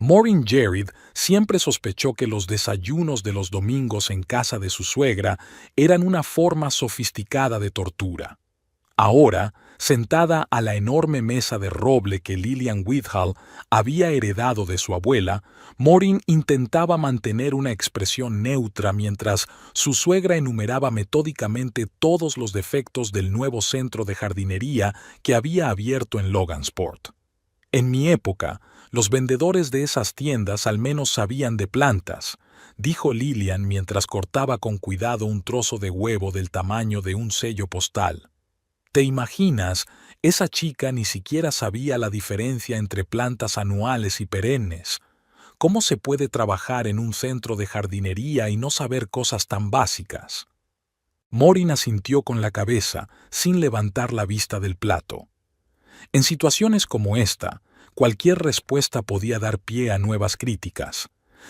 Maureen Jared siempre sospechó que los desayunos de los domingos en casa de su suegra eran una forma sofisticada de tortura. Ahora, sentada a la enorme mesa de roble que Lillian Whitehall había heredado de su abuela, Maureen intentaba mantener una expresión neutra mientras su suegra enumeraba metódicamente todos los defectos del nuevo centro de jardinería que había abierto en Logansport. En mi época, los vendedores de esas tiendas al menos sabían de plantas, dijo Lillian mientras cortaba con cuidado un trozo de huevo del tamaño de un sello postal. ¿Te imaginas? Esa chica ni siquiera sabía la diferencia entre plantas anuales y perennes. ¿Cómo se puede trabajar en un centro de jardinería y no saber cosas tan básicas? Maureen asintió con la cabeza, sin levantar la vista del plato. En situaciones como esta, cualquier respuesta podía dar pie a nuevas críticas.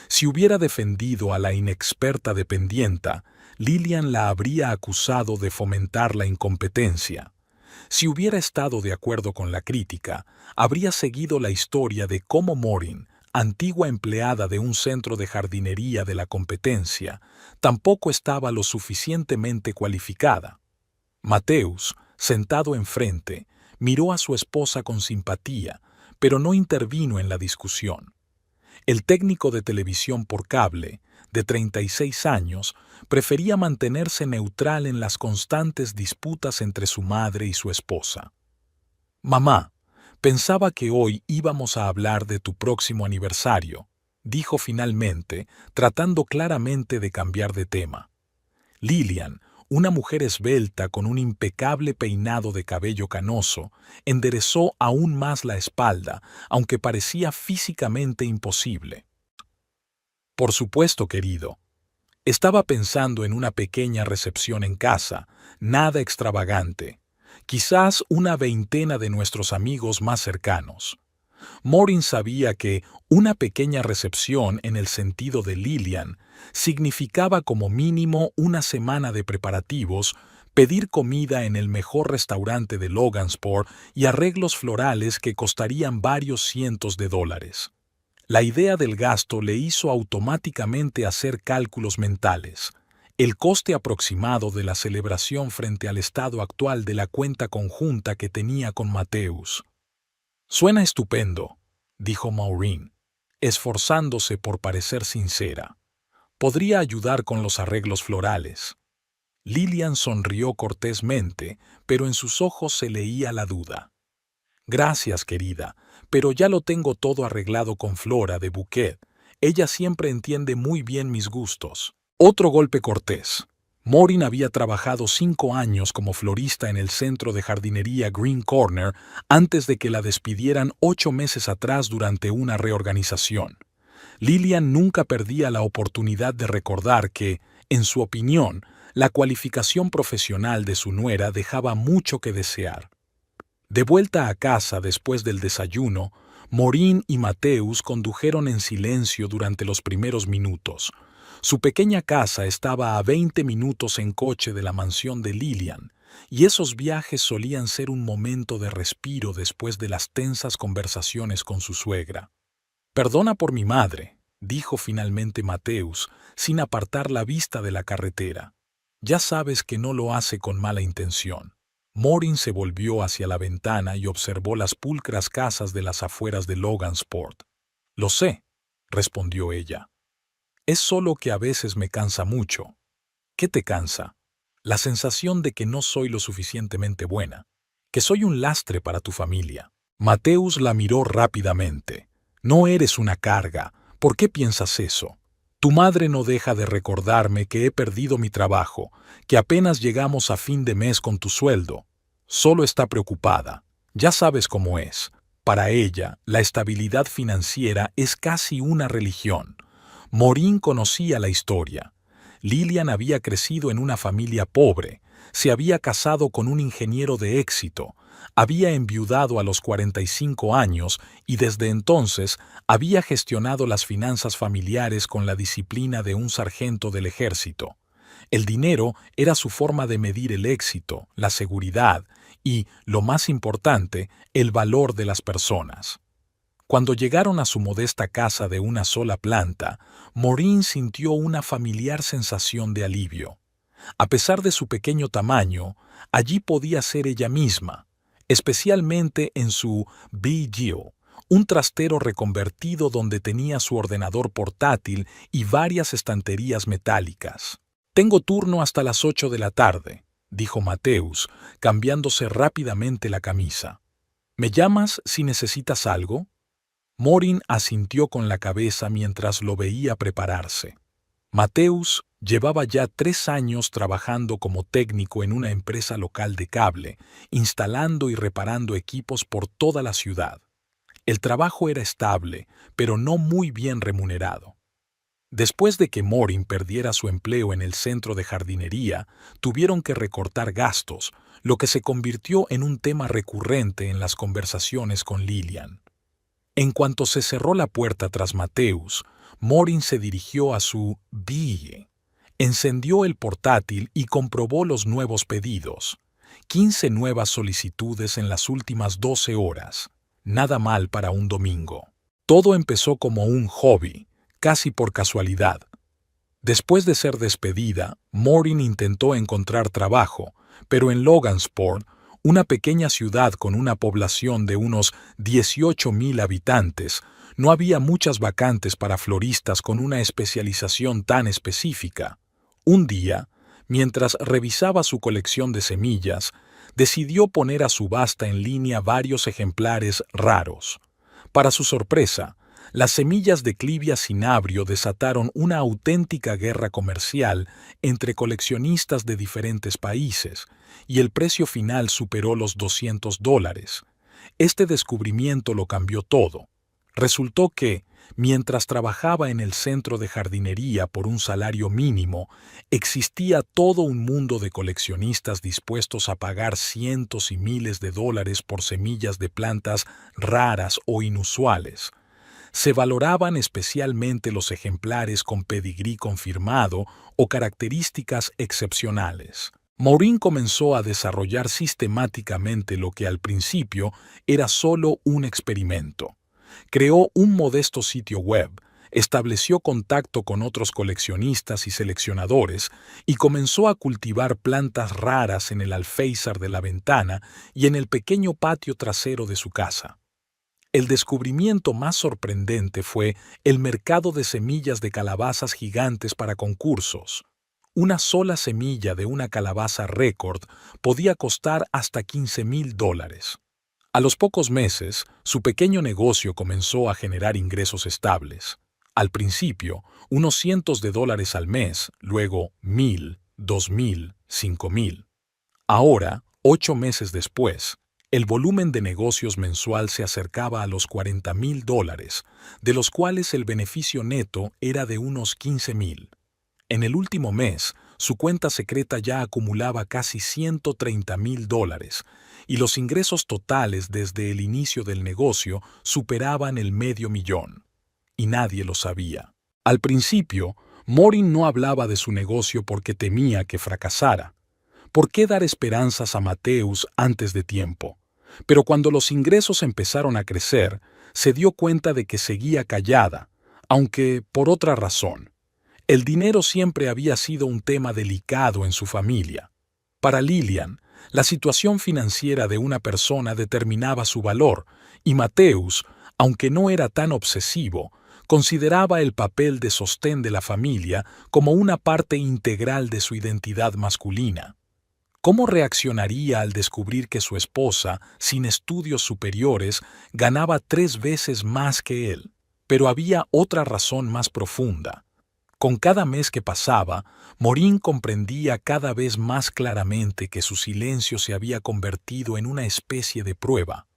Si hubiera defendido a la inexperta dependienta, Lillian la habría acusado de fomentar la incompetencia. Si hubiera estado de acuerdo con la crítica, habría seguido la historia de cómo Maureen, antigua empleada de un centro de jardinería de la competencia, tampoco estaba lo suficientemente cualificada. Matthews, sentado enfrente, miró a su esposa con simpatía, pero no intervino en la discusión. El técnico de televisión por cable, de 36 años, prefería mantenerse neutral en las constantes disputas entre su madre y su esposa. «Mamá, pensaba que hoy íbamos a hablar de tu próximo aniversario», dijo finalmente, tratando claramente de cambiar de tema. Lillian, una mujer esbelta con un impecable peinado de cabello canoso, enderezó aún más la espalda, aunque parecía físicamente imposible. «Por supuesto, querido. Estaba pensando en una pequeña recepción en casa, nada extravagante. Quizás una veintena de nuestros amigos más cercanos». Maureen sabía que una pequeña recepción en el sentido de Lillian significaba como mínimo una semana de preparativos, pedir comida en el mejor restaurante de Logansport y arreglos florales que costarían varios cientos de dólares. La idea del gasto le hizo automáticamente hacer cálculos mentales. El coste aproximado de la celebración frente al estado actual de la cuenta conjunta que tenía con Matthews. «Suena estupendo», dijo Maureen, esforzándose por parecer sincera. «Podría ayudar con los arreglos florales». Lillian sonrió cortésmente, pero en sus ojos se leía la duda. «Gracias, querida, pero ya lo tengo todo arreglado con Flora de Bouquet. Ella siempre entiende muy bien mis gustos». Otro golpe cortés. Maureen había trabajado 5 años como florista en el centro de jardinería Green Corner antes de que la despidieran 8 meses atrás durante una reorganización. Lillian nunca perdía la oportunidad de recordar que, en su opinión, la cualificación profesional de su nuera dejaba mucho que desear. De vuelta a casa después del desayuno, Maureen y Matthews condujeron en silencio durante los primeros minutos. Su pequeña casa estaba a 20 minutos en coche de la mansión de Lillian, y esos viajes solían ser un momento de respiro después de las tensas conversaciones con su suegra. «Perdona por mi madre», dijo finalmente Matthews, sin apartar la vista de la carretera. «Ya sabes que no lo hace con mala intención». Maureen se volvió hacia la ventana y observó las pulcras casas de las afueras de Logansport. «Lo sé», respondió ella. «Es solo que a veces me cansa mucho». «¿Qué te cansa?» «La sensación de que no soy lo suficientemente buena, que soy un lastre para tu familia». Matthews la miró rápidamente. «No eres una carga. ¿Por qué piensas eso? Tu madre no deja de recordarme que he perdido mi trabajo, que apenas llegamos a fin de mes con tu sueldo. Solo está preocupada. Ya sabes cómo es. Para ella, la estabilidad financiera es casi una religión». Maureen conocía la historia. Lillian había crecido en una familia pobre, se había casado con un ingeniero de éxito, había enviudado a los 45 años y desde entonces había gestionado las finanzas familiares con la disciplina de un sargento del ejército. El dinero era su forma de medir el éxito, la seguridad y, lo más importante, el valor de las personas. Cuando llegaron a su modesta casa de una sola planta, Maureen sintió una familiar sensación de alivio. A pesar de su pequeño tamaño, allí podía ser ella misma, especialmente en su BGO, un trastero reconvertido donde tenía su ordenador portátil y varias estanterías metálicas. «Tengo turno hasta las 8 de la tarde», dijo Mateus, cambiándose rápidamente la camisa. «¿Me llamas si necesitas algo?» Maureen asintió con la cabeza mientras lo veía prepararse. Mateus llevaba ya 3 años trabajando como técnico en una empresa local de cable, instalando y reparando equipos por toda la ciudad. El trabajo era estable, pero no muy bien remunerado. Después de que Maureen perdiera su empleo en el centro de jardinería, tuvieron que recortar gastos, lo que se convirtió en un tema recurrente en las conversaciones con Lillian. En cuanto se cerró la puerta tras Mateus, Maureen se dirigió a su BIE. Encendió el portátil y comprobó los nuevos pedidos. 15 nuevas solicitudes en las últimas 12 horas. Nada mal para un domingo. Todo empezó como un hobby, casi por casualidad. Después de ser despedida, Maureen intentó encontrar trabajo, pero en Logansport, una pequeña ciudad con una población de unos 18,000 habitantes, no había muchas vacantes para floristas con una especialización tan específica. Un día, mientras revisaba su colección de semillas, decidió poner a subasta en línea varios ejemplares raros. Para su sorpresa, las semillas de Clivia cinabrio desataron una auténtica guerra comercial entre coleccionistas de diferentes países, y el precio final superó los $200. Este descubrimiento lo cambió todo. Resultó que, mientras trabajaba en el centro de jardinería por un salario mínimo, existía todo un mundo de coleccionistas dispuestos a pagar cientos y miles de dólares por semillas de plantas raras o inusuales. Se valoraban especialmente los ejemplares con pedigrí confirmado o características excepcionales. Maureen comenzó a desarrollar sistemáticamente lo que al principio era solo un experimento. Creó un modesto sitio web, estableció contacto con otros coleccionistas y seleccionadores y comenzó a cultivar plantas raras en el alféizar de la ventana y en el pequeño patio trasero de su casa. El descubrimiento más sorprendente fue el mercado de semillas de calabazas gigantes para concursos. Una sola semilla de una calabaza récord podía costar hasta $15,000. A los pocos meses, su pequeño negocio comenzó a generar ingresos estables. Al principio, unos cientos de dólares al mes, luego 1,000, 2,000, 5,000. Ahora, 8 meses después, el volumen de negocios mensual se acercaba a los $40,000, de los cuales el beneficio neto era de unos 15,000. En el último mes, su cuenta secreta ya acumulaba casi $130,000 y los ingresos totales desde el inicio del negocio superaban el $500,000. Y nadie lo sabía. Al principio, Maureen no hablaba de su negocio porque temía que fracasara. ¿Por qué dar esperanzas a Mateus antes de tiempo? Pero cuando los ingresos empezaron a crecer, se dio cuenta de que seguía callada, aunque por otra razón. El dinero siempre había sido un tema delicado en su familia. Para Lillian, la situación financiera de una persona determinaba su valor, y Mateus, aunque no era tan obsesivo, consideraba el papel de sostén de la familia como una parte integral de su identidad masculina. ¿Cómo reaccionaría al descubrir que su esposa, sin estudios superiores, ganaba 3 veces más que él? Pero había otra razón más profunda. Con cada mes que pasaba, Maureen comprendía cada vez más claramente que su silencio se había convertido en una especie de prueba,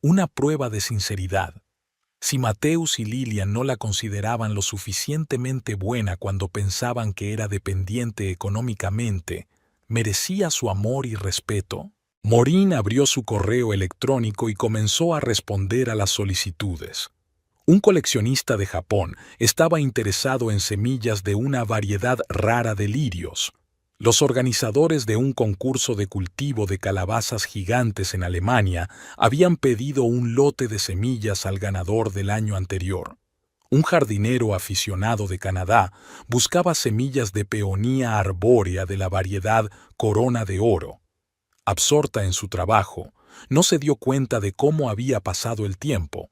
una prueba de sinceridad. Si Mateus y Lillian no la consideraban lo suficientemente buena cuando pensaban que era dependiente económicamente, ¿merecía su amor y respeto? Maureen abrió su correo electrónico y comenzó a responder a las solicitudes. Un coleccionista de Japón estaba interesado en semillas de una variedad rara de lirios. Los organizadores de un concurso de cultivo de calabazas gigantes en Alemania habían pedido un lote de semillas al ganador del año anterior. Un jardinero aficionado de Canadá buscaba semillas de peonía arbórea de la variedad Corona de Oro. Absorta en su trabajo, no se dio cuenta de cómo había pasado el tiempo.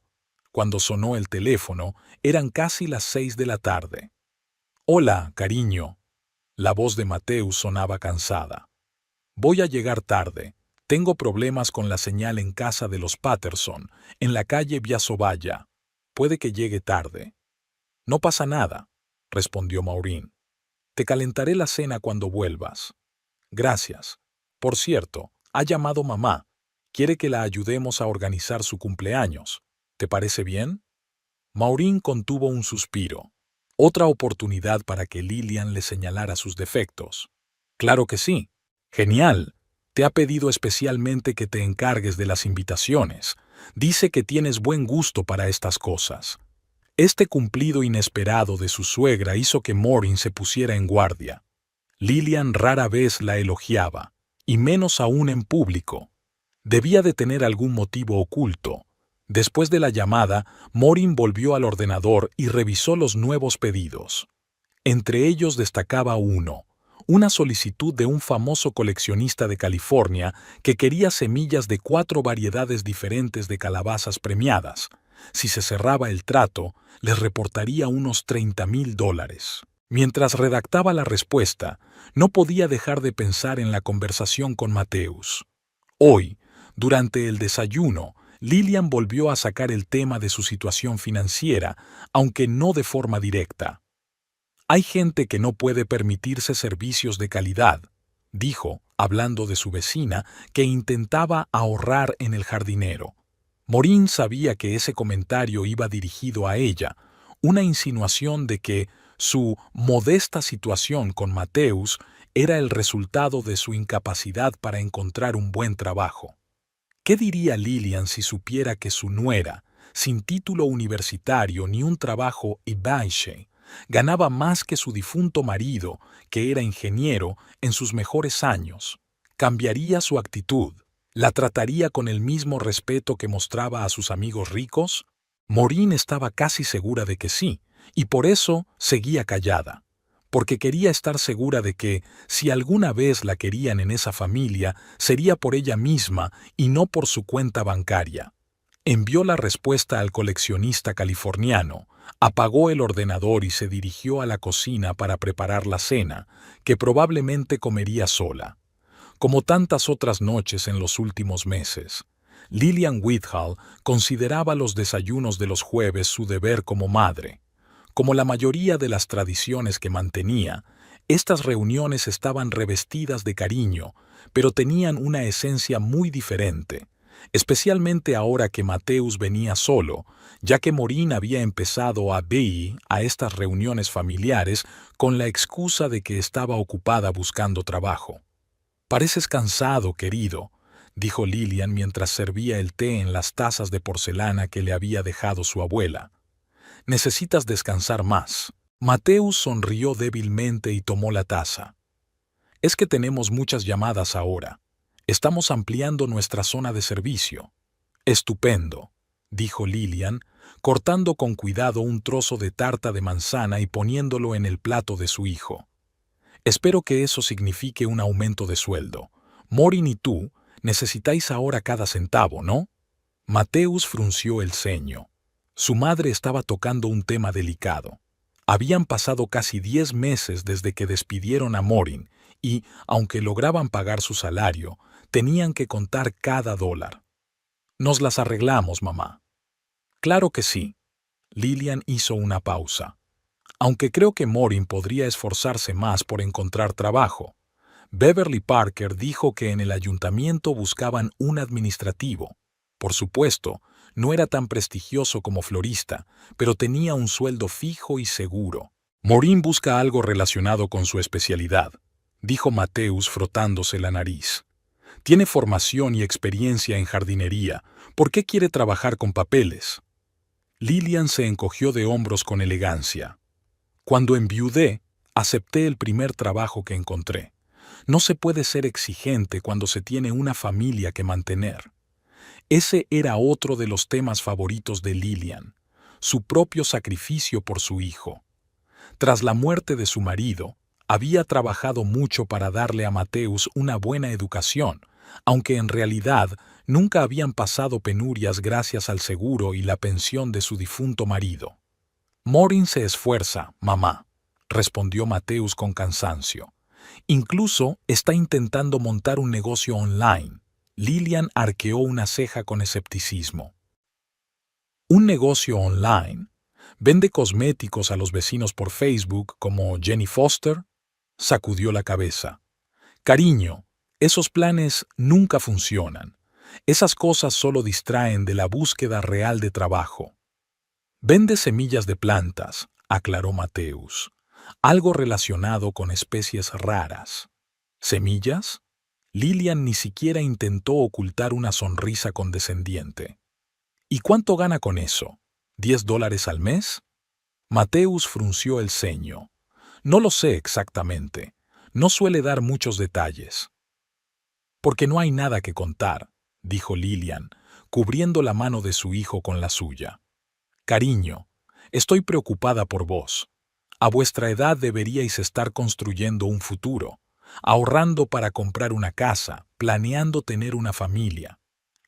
Cuando sonó el teléfono, eran casi las 6 de la tarde. «Hola, cariño». La voz de Mateus sonaba cansada. «Voy a llegar tarde. Tengo problemas con la señal en casa de los Patterson, en la calle Viasovaya. Puede que llegue tarde». «No pasa nada», respondió Maureen. «Te calentaré la cena cuando vuelvas». «Gracias. Por cierto, ha llamado mamá. Quiere que la ayudemos a organizar su cumpleaños. ¿Te parece bien?» Maureen contuvo un suspiro. Otra oportunidad para que Lillian le señalara sus defectos. «Claro que sí. Genial. Te ha pedido especialmente que te encargues de las invitaciones. Dice que tienes buen gusto para estas cosas». Este cumplido inesperado de su suegra hizo que Maureen se pusiera en guardia. Lillian rara vez la elogiaba, y menos aún en público. Debía de tener algún motivo oculto. Después de la llamada, Maureen volvió al ordenador y revisó los nuevos pedidos. Entre ellos destacaba uno, una solicitud de un famoso coleccionista de California que quería semillas de 4 variedades diferentes de calabazas premiadas. Si se cerraba el trato, les reportaría unos $30,000. Mientras redactaba la respuesta, no podía dejar de pensar en la conversación con Mateus. Hoy, durante el desayuno, Lillian volvió a sacar el tema de su situación financiera, aunque no de forma directa. «Hay gente que no puede permitirse servicios de calidad», dijo, hablando de su vecina, que intentaba ahorrar en el jardinero. Maureen sabía que ese comentario iba dirigido a ella, una insinuación de que su modesta situación con Mateus era el resultado de su incapacidad para encontrar un buen trabajo. ¿Qué diría Lillian si supiera que su nuera, sin título universitario ni un trabajo Ibaiche, ganaba más que su difunto marido, que era ingeniero, en sus mejores años? ¿Cambiaría su actitud? ¿La trataría con el mismo respeto que mostraba a sus amigos ricos? Maureen estaba casi segura de que sí, y por eso seguía callada, porque quería estar segura de que, si alguna vez la querían en esa familia, sería por ella misma y no por su cuenta bancaria. Envió la respuesta al coleccionista californiano, apagó el ordenador y se dirigió a la cocina para preparar la cena, que probablemente comería sola. Como tantas otras noches en los últimos meses, Lillian Whitehall consideraba los desayunos de los jueves su deber como madre. Como la mayoría de las tradiciones que mantenía, estas reuniones estaban revestidas de cariño, pero tenían una esencia muy diferente, especialmente ahora que Mateus venía solo, ya que Maureen había empezado a ir a estas reuniones familiares con la excusa de que estaba ocupada buscando trabajo. «Pareces cansado, querido», dijo Lillian mientras servía el té en las tazas de porcelana que le había dejado su abuela. «Necesitas descansar más». Mateus sonrió débilmente y tomó la taza. «Es que tenemos muchas llamadas ahora. Estamos ampliando nuestra zona de servicio». «Estupendo», dijo Lillian, cortando con cuidado un trozo de tarta de manzana y poniéndolo en el plato de su hijo. «Espero que eso signifique un aumento de sueldo. Maureen y tú necesitáis ahora cada centavo, ¿no?» Mateus frunció el ceño. Su madre estaba tocando un tema delicado. Habían pasado casi 10 meses desde que despidieron a Maureen y, aunque lograban pagar su salario, tenían que contar cada dólar. «Nos las arreglamos, mamá». «Claro que sí». Lillian hizo una pausa. «Aunque creo que Maureen podría esforzarse más por encontrar trabajo. Beverly Parker dijo que en el ayuntamiento buscaban un administrativo. Por supuesto, no era tan prestigioso como florista, pero tenía un sueldo fijo y seguro. Maureen busca algo relacionado con su especialidad», dijo Mateus frotándose la nariz. «Tiene formación y experiencia en jardinería. ¿Por qué quiere trabajar con papeles?» Lillian se encogió de hombros con elegancia. «Cuando enviudé, acepté el primer trabajo que encontré. No se puede ser exigente cuando se tiene una familia que mantener. Ese era otro de los temas favoritos de Lillian, su propio sacrificio por su hijo. Tras la muerte de su marido, había trabajado mucho para darle a Mateus una buena educación, aunque en realidad nunca habían pasado penurias gracias al seguro y la pensión de su difunto marido. Morin se esfuerza, mamá, respondió Mateus con cansancio. Incluso está intentando montar un negocio online. Lillian arqueó una ceja con escepticismo. ¿Un negocio online? ¿Vende cosméticos a los vecinos por Facebook como Jenny Foster? Sacudió la cabeza. Cariño, esos planes nunca funcionan. Esas cosas solo distraen de la búsqueda real de trabajo. Vende semillas de plantas, aclaró Mateus. Algo relacionado con especies raras. ¿Semillas? Lillian ni siquiera intentó ocultar una sonrisa condescendiente. ¿Y cuánto gana con eso? ¿$10 al mes? Mateus frunció el ceño. No lo sé exactamente. No suele dar muchos detalles. Porque no hay nada que contar, dijo Lillian, cubriendo la mano de su hijo con la suya. Cariño, estoy preocupada por vos. A vuestra edad deberíais estar construyendo un futuro, ahorrando para comprar una casa, planeando tener una familia.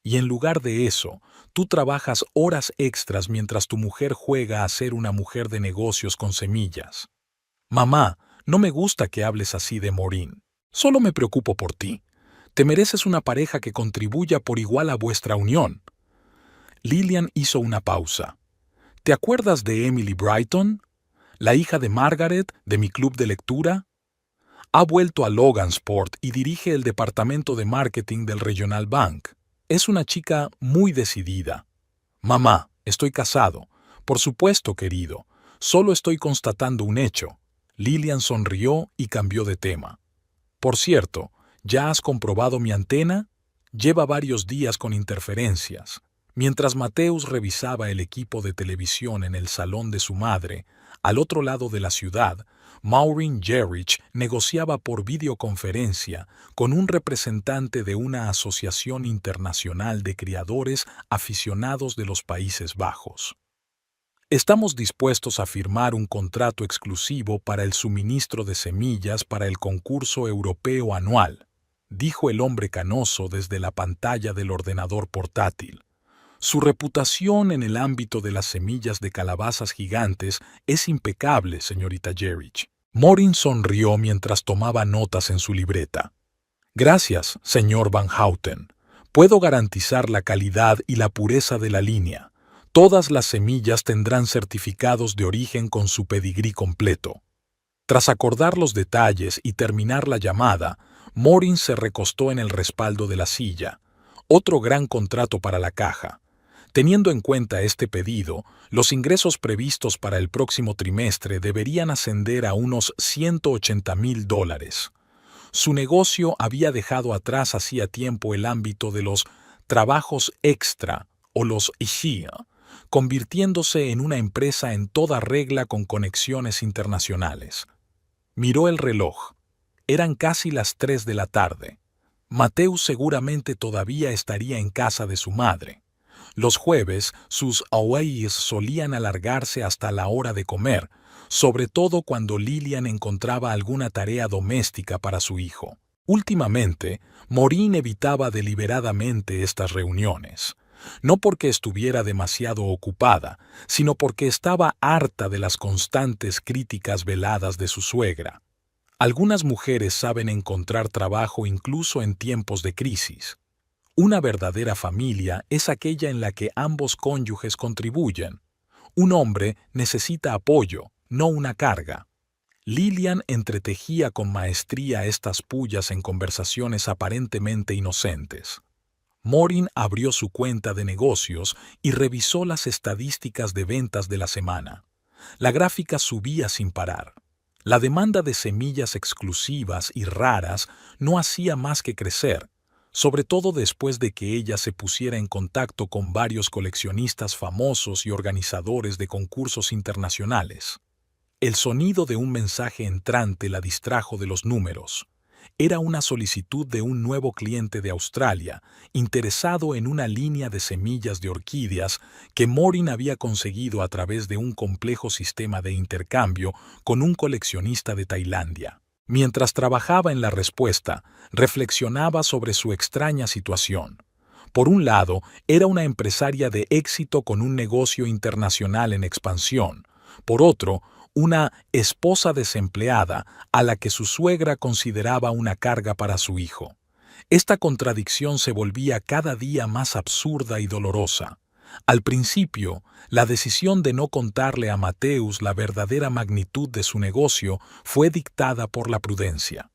Y en lugar de eso, tú trabajas horas extras mientras tu mujer juega a ser una mujer de negocios con semillas. Mamá, no me gusta que hables así de Morin. Solo me preocupo por ti. Te mereces una pareja que contribuya por igual a vuestra unión. Lillian hizo una pausa. ¿Te acuerdas de Emily Brighton? La hija de Margaret, de mi club de lectura. Ha vuelto a Logansport y dirige el departamento de marketing del Regional Bank. Es una chica muy decidida. Mamá, estoy casado. Por supuesto, querido. Solo estoy constatando un hecho. Lillian sonrió y cambió de tema. Por cierto, ¿ya has comprobado mi antena? Lleva varios días con interferencias. Mientras Mateus revisaba el equipo de televisión en el salón de su madre, al otro lado de la ciudad, Maureen Gerrich negociaba por videoconferencia con un representante de una asociación internacional de criadores aficionados de los Países Bajos. Estamos dispuestos a firmar un contrato exclusivo para el suministro de semillas para el concurso europeo anual, dijo el hombre canoso desde la pantalla del ordenador portátil. Su reputación en el ámbito de las semillas de calabazas gigantes es impecable, señorita Gerrich. Morin sonrió mientras tomaba notas en su libreta. Gracias, señor Van Houten. Puedo garantizar la calidad y la pureza de la línea. Todas las semillas tendrán certificados de origen con su pedigrí completo. Tras acordar los detalles y terminar la llamada, Morin se recostó en el respaldo de la silla. Otro gran contrato para la caja. Teniendo en cuenta este pedido, los ingresos previstos para el próximo trimestre deberían ascender a unos $180,000. Su negocio había dejado atrás hacía tiempo el ámbito de los trabajos extra o los ISHIA, convirtiéndose en una empresa en toda regla con conexiones internacionales. Miró el reloj. Eran casi las 3 de la tarde. Mateus seguramente todavía estaría en casa de su madre. Los jueves, sus aways solían alargarse hasta la hora de comer, sobre todo cuando Lillian encontraba alguna tarea doméstica para su hijo. Últimamente, Morin evitaba deliberadamente estas reuniones, no porque estuviera demasiado ocupada, sino porque estaba harta de las constantes críticas veladas de su suegra. Algunas mujeres saben encontrar trabajo incluso en tiempos de crisis. Una verdadera familia es aquella en la que ambos cónyuges contribuyen. Un hombre necesita apoyo, no una carga. Lillian entretejía con maestría estas pullas en conversaciones aparentemente inocentes. Morin abrió su cuenta de negocios y revisó las estadísticas de ventas de la semana. La gráfica subía sin parar. La demanda de semillas exclusivas y raras no hacía más que crecer, sobre todo después de que ella se pusiera en contacto con varios coleccionistas famosos y organizadores de concursos internacionales. El sonido de un mensaje entrante la distrajo de los números. Era una solicitud de un nuevo cliente de Australia, interesado en una línea de semillas de orquídeas que Morin había conseguido a través de un complejo sistema de intercambio con un coleccionista de Tailandia. Mientras trabajaba en la respuesta, reflexionaba sobre su extraña situación. Por un lado, era una empresaria de éxito con un negocio internacional en expansión. Por otro, una esposa desempleada a la que su suegra consideraba una carga para su hijo. Esta contradicción se volvía cada día más absurda y dolorosa. Al principio, la decisión de no contarle a Mateus la verdadera magnitud de su negocio fue dictada por la prudencia.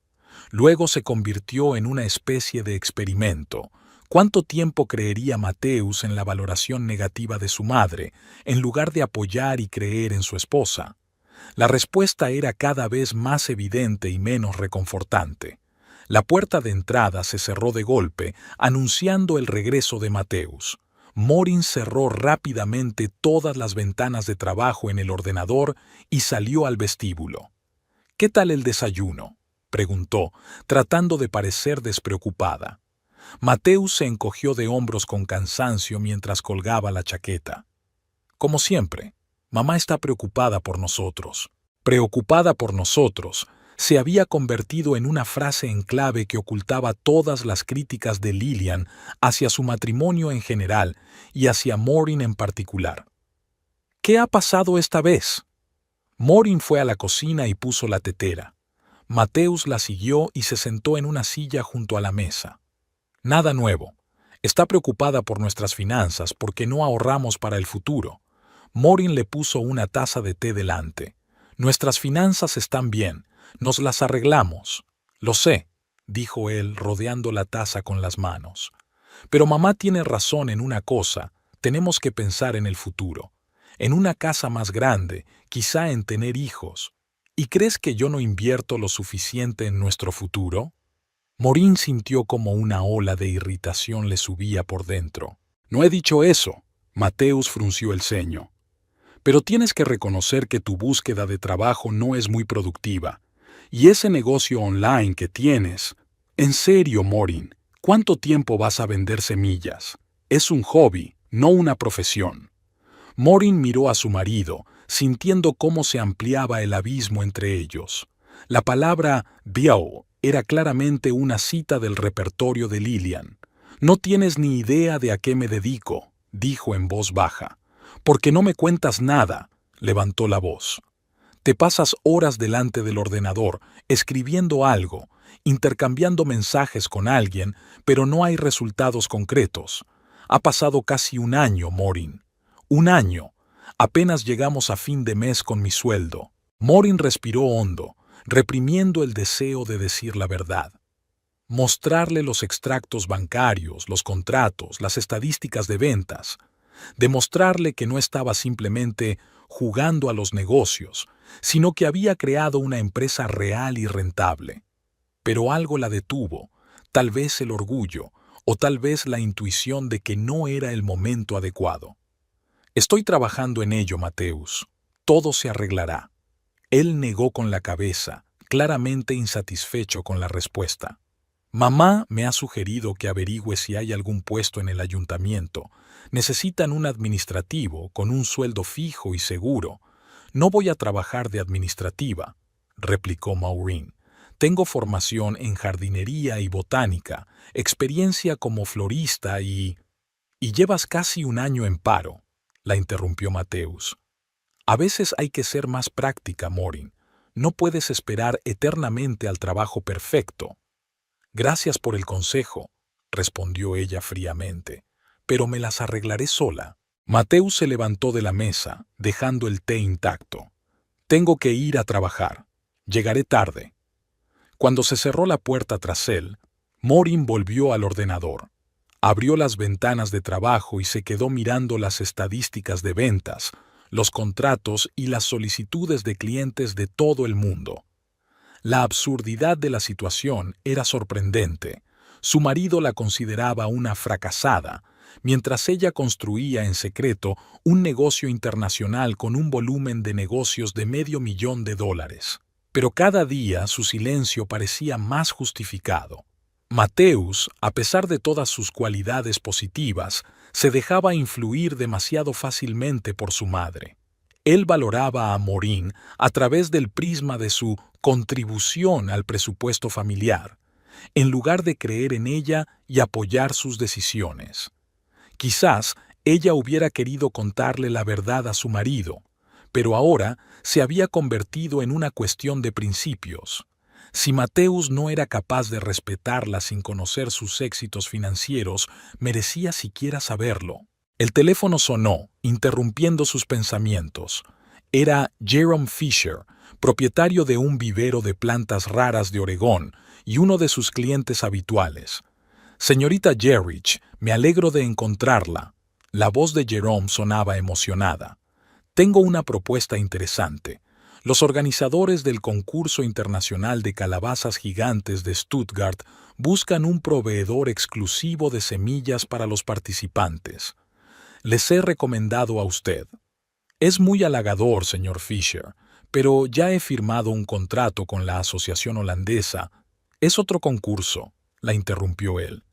Luego se convirtió en una especie de experimento. ¿Cuánto tiempo creería Mateus en la valoración negativa de su madre, en lugar de apoyar y creer en su esposa? La respuesta era cada vez más evidente y menos reconfortante. La puerta de entrada se cerró de golpe, anunciando el regreso de Mateus. Morin cerró rápidamente todas las ventanas de trabajo en el ordenador y salió al vestíbulo. «¿Qué tal el desayuno?», preguntó, tratando de parecer despreocupada. Mateus se encogió de hombros con cansancio mientras colgaba la chaqueta. «Como siempre, mamá está preocupada por nosotros». Preocupada por nosotros se había convertido en una frase en clave que ocultaba todas las críticas de Lillian hacia su matrimonio en general y hacia Morin en particular. «¿Qué ha pasado esta vez?». Morin fue a la cocina y puso la tetera. Mateus la siguió y se sentó en una silla junto a la mesa. «Nada nuevo. Está preocupada por nuestras finanzas porque no ahorramos para el futuro». Morin le puso una taza de té delante. «Nuestras finanzas están bien. Nos las arreglamos». «Lo sé», dijo él, rodeando la taza con las manos. «Pero mamá tiene razón en una cosa. Tenemos que pensar en el futuro. En una casa más grande, quizá en tener hijos. ¿Y crees que yo no invierto lo suficiente en nuestro futuro?». Morin sintió como una ola de irritación le subía por dentro. «No he dicho eso», Mateus frunció el ceño. «Pero tienes que reconocer que tu búsqueda de trabajo no es muy productiva. Y ese negocio online que tienes... En serio, Morin, ¿cuánto tiempo vas a vender semillas? Es un hobby, no una profesión». Morin miró a su marido, sintiendo cómo se ampliaba el abismo entre ellos. La palabra «bio» era claramente una cita del repertorio de Lillian. «No tienes ni idea de a qué me dedico», dijo en voz baja. «¿Por qué no me cuentas nada?», levantó la voz. «Te pasas horas delante del ordenador, escribiendo algo, intercambiando mensajes con alguien, pero no hay resultados concretos. Ha pasado casi un año, Morin. Un año. Apenas llegamos a fin de mes con mi sueldo». Morin respiró hondo, reprimiendo el deseo de decir la verdad. Mostrarle los extractos bancarios, los contratos, las estadísticas de ventas. Demostrarle que no estaba simplemente jugando a los negocios, sino que había creado una empresa real y rentable. Pero algo la detuvo, tal vez el orgullo, o tal vez la intuición de que no era el momento adecuado. «Estoy trabajando en ello, Mateus. Todo se arreglará». Él negó con la cabeza, claramente insatisfecho con la respuesta. «Mamá me ha sugerido que averigüe si hay algún puesto en el ayuntamiento. Necesitan un administrativo con un sueldo fijo y seguro». «No voy a trabajar de administrativa», replicó Maureen. «Tengo formación en jardinería y botánica, experiencia como florista y...». «Y llevas casi un año en paro», la interrumpió Mateus. «A veces hay que ser más práctica, Morin. No puedes esperar eternamente al trabajo perfecto». «Gracias por el consejo», respondió ella fríamente, «pero me las arreglaré sola». Mateus se levantó de la mesa, dejando el té intacto. «Tengo que ir a trabajar. Llegaré tarde». Cuando se cerró la puerta tras él, Morin volvió al ordenador. Abrió las ventanas de trabajo y se quedó mirando las estadísticas de ventas, los contratos y las solicitudes de clientes de todo el mundo. La absurdidad de la situación era sorprendente. Su marido la consideraba una fracasada, mientras ella construía en secreto un negocio internacional con un volumen de negocios de $500,000. pero cada día su silencio parecía más justificado. Mateusz, a pesar de todas sus cualidades positivas, se dejaba influir demasiado fácilmente por su madre. Él valoraba a Maureen a través del prisma de su contribución al presupuesto familiar, en lugar de creer en ella y apoyar sus decisiones. Quizás ella hubiera querido contarle la verdad a su marido, pero ahora se había convertido en una cuestión de principios. Si Mateusz no era capaz de respetarla sin conocer sus éxitos financieros, merecía siquiera saberlo. El teléfono sonó, interrumpiendo sus pensamientos. Era Jerome Fisher, propietario de un vivero de plantas raras de Oregón y uno de sus clientes habituales. «Señorita Gerrich, me alegro de encontrarla». La voz de Jerome sonaba emocionada. «Tengo una propuesta interesante. Los organizadores del concurso internacional de calabazas gigantes de Stuttgart buscan un proveedor exclusivo de semillas para los participantes. Les he recomendado a usted. Es muy halagador, señor Fisher, pero ya he firmado un contrato con la asociación holandesa». «Es otro concurso», la interrumpió él.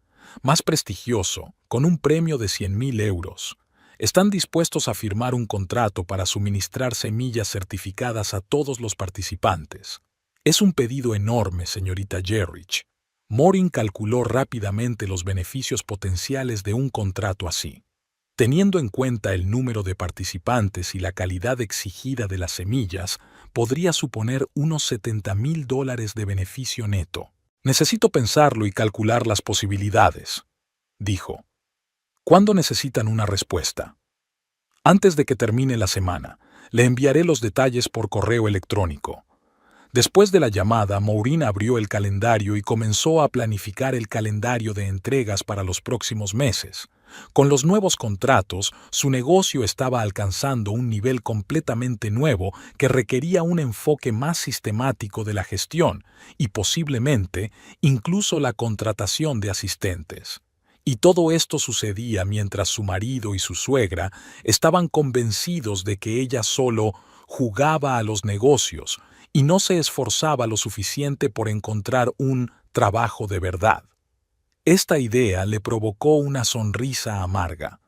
«Más prestigioso, con un premio de 100.000 euros. Están dispuestos a firmar un contrato para suministrar semillas certificadas a todos los participantes. Es un pedido enorme, señorita Gerrich». Maureen calculó rápidamente los beneficios potenciales de un contrato así. Teniendo en cuenta el número de participantes y la calidad exigida de las semillas, podría suponer unos $70.000 de beneficio neto. «Necesito pensarlo y calcular las posibilidades», dijo. «¿Cuándo necesitan una respuesta?» «Antes de que termine la semana. Le enviaré los detalles por correo electrónico». Después de la llamada, Maureen abrió el calendario y comenzó a planificar el calendario de entregas para los próximos meses. Con los nuevos contratos, su negocio estaba alcanzando un nivel completamente nuevo que requería un enfoque más sistemático de la gestión y posiblemente incluso la contratación de asistentes. Y todo esto sucedía mientras su marido y su suegra estaban convencidos de que ella solo jugaba a los negocios y no se esforzaba lo suficiente por encontrar un trabajo de verdad. Esta idea le provocó una sonrisa amarga.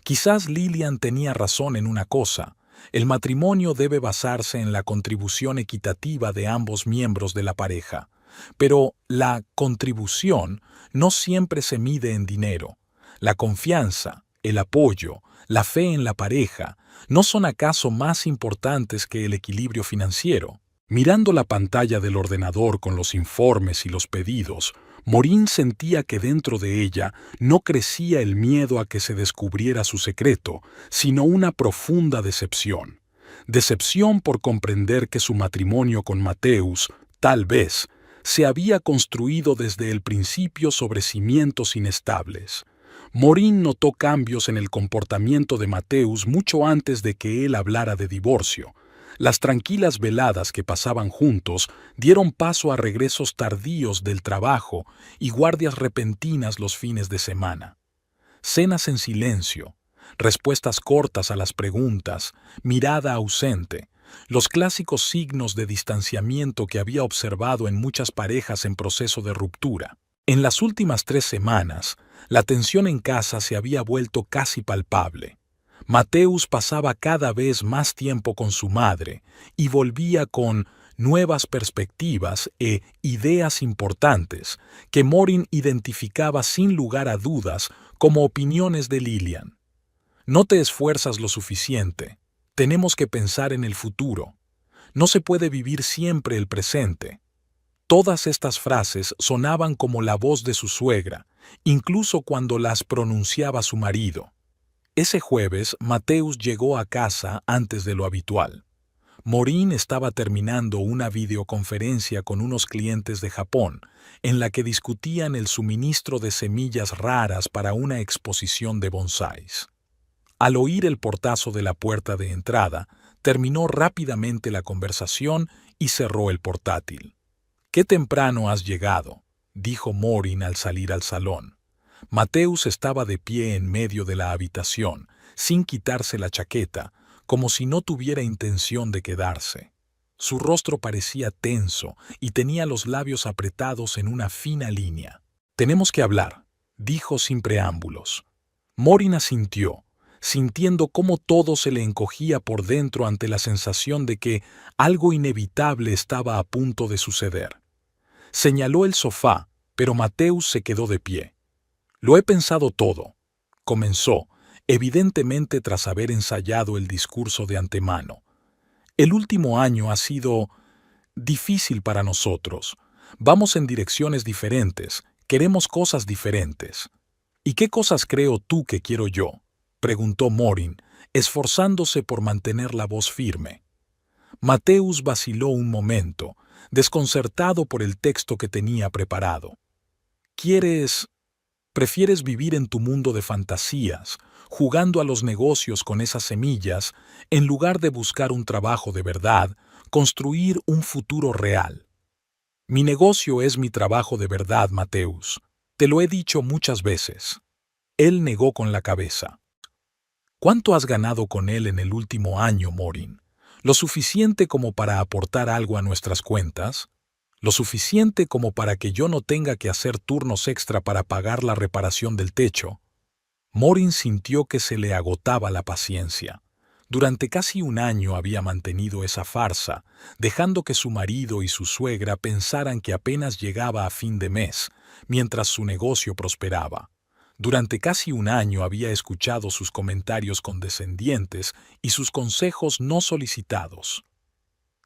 Quizás Lillian tenía razón en una cosa: el matrimonio debe basarse en la contribución equitativa de ambos miembros de la pareja. Pero la contribución no siempre se mide en dinero. La confianza, el apoyo, la fe en la pareja, ¿no son acaso más importantes que el equilibrio financiero? Mirando la pantalla del ordenador con los informes y los pedidos, Maureen sentía que dentro de ella no crecía el miedo a que se descubriera su secreto, sino una profunda decepción. Decepción por comprender que su matrimonio con Mateusz, tal vez, se había construido desde el principio sobre cimientos inestables. Maureen notó cambios en el comportamiento de Mateusz mucho antes de que él hablara de divorcio. Las tranquilas veladas que pasaban juntos dieron paso a regresos tardíos del trabajo y guardias repentinas los fines de semana. Cenas en silencio, respuestas cortas a las preguntas, mirada ausente, los clásicos signos de distanciamiento que había observado en muchas parejas en proceso de ruptura. En las últimas 3 semanas, la tensión en casa se había vuelto casi palpable. Mateusz pasaba cada vez más tiempo con su madre y volvía con nuevas perspectivas e ideas importantes que Maureen identificaba sin lugar a dudas como opiniones de Lillian. «No te esfuerzas lo suficiente. Tenemos que pensar en el futuro. No se puede vivir siempre el presente». Todas estas frases sonaban como la voz de su suegra, incluso cuando las pronunciaba su marido. Ese jueves, Mateusz llegó a casa antes de lo habitual. Maureen estaba terminando una videoconferencia con unos clientes de Japón, en la que discutían el suministro de semillas raras para una exposición de bonsáis. Al oír el portazo de la puerta de entrada, terminó rápidamente la conversación y cerró el portátil. «Qué temprano has llegado», dijo Maureen al salir al salón. Mateusz estaba de pie en medio de la habitación, sin quitarse la chaqueta, como si no tuviera intención de quedarse. Su rostro parecía tenso y tenía los labios apretados en una fina línea. «Tenemos que hablar», dijo sin preámbulos. Morin asintió, sintiendo cómo todo se le encogía por dentro ante la sensación de que algo inevitable estaba a punto de suceder. Señaló el sofá, pero Mateus se quedó de pie. «Lo he pensado todo», comenzó, evidentemente tras haber ensayado el discurso de antemano. «El último año ha sido difícil para nosotros. Vamos en direcciones diferentes, queremos cosas diferentes». «¿Y qué cosas creo tú que quiero yo?», preguntó Morin, esforzándose por mantener la voz firme. Mateus vaciló un momento, desconcertado por el texto que tenía preparado. ¿Prefieres vivir en tu mundo de fantasías, jugando a los negocios con esas semillas, en lugar de buscar un trabajo de verdad, construir un futuro real? Mi negocio es mi trabajo de verdad, Mateus. Te lo he dicho muchas veces. Él negó con la cabeza. ¿Cuánto has ganado con él en el último año, Morin? ¿Lo suficiente como para aportar algo a nuestras cuentas? ¿Lo suficiente como para que yo no tenga que hacer turnos extra para pagar la reparación del techo? Morin sintió que se le agotaba la paciencia. Durante casi un año había mantenido esa farsa, dejando que su marido y su suegra pensaran que apenas llegaba a fin de mes, mientras su negocio prosperaba. Durante casi un año había escuchado sus comentarios condescendientes y sus consejos no solicitados.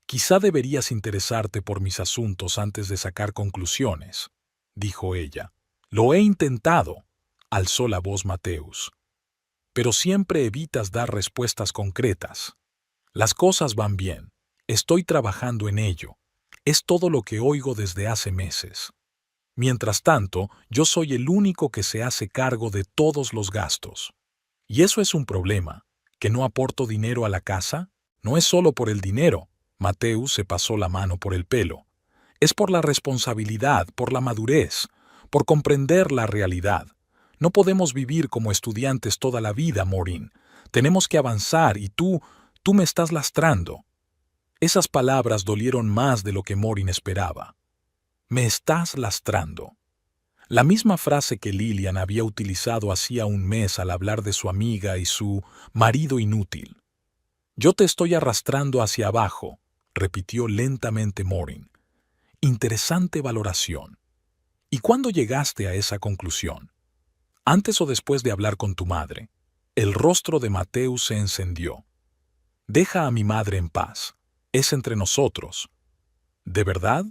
«Quizá deberías interesarte por mis asuntos antes de sacar conclusiones», dijo ella. «Lo he intentado», alzó la voz Mateus. «Pero siempre evitas dar respuestas concretas. Las cosas van bien. Estoy trabajando en ello. Es todo lo que oigo desde hace meses. Mientras tanto, yo soy el único que se hace cargo de todos los gastos. Y eso es un problema. ¿Que no aporto dinero a la casa? No es solo por el dinero». Mateus se pasó la mano por el pelo. «Es por la responsabilidad, por la madurez, por comprender la realidad. No podemos vivir como estudiantes toda la vida, Morin. Tenemos que avanzar y tú me estás lastrando». Esas palabras dolieron más de lo que Morin esperaba. «Me estás lastrando». La misma frase que Lilian había utilizado hacía un mes al hablar de su amiga y su marido inútil. «Yo te estoy arrastrando hacia abajo», repitió lentamente Morin. «Interesante valoración. ¿Y cuándo llegaste a esa conclusión? ¿Antes o después de hablar con tu madre?» El rostro de Mateus se encendió. «Deja a mi madre en paz. Es entre nosotros». «¿De verdad?»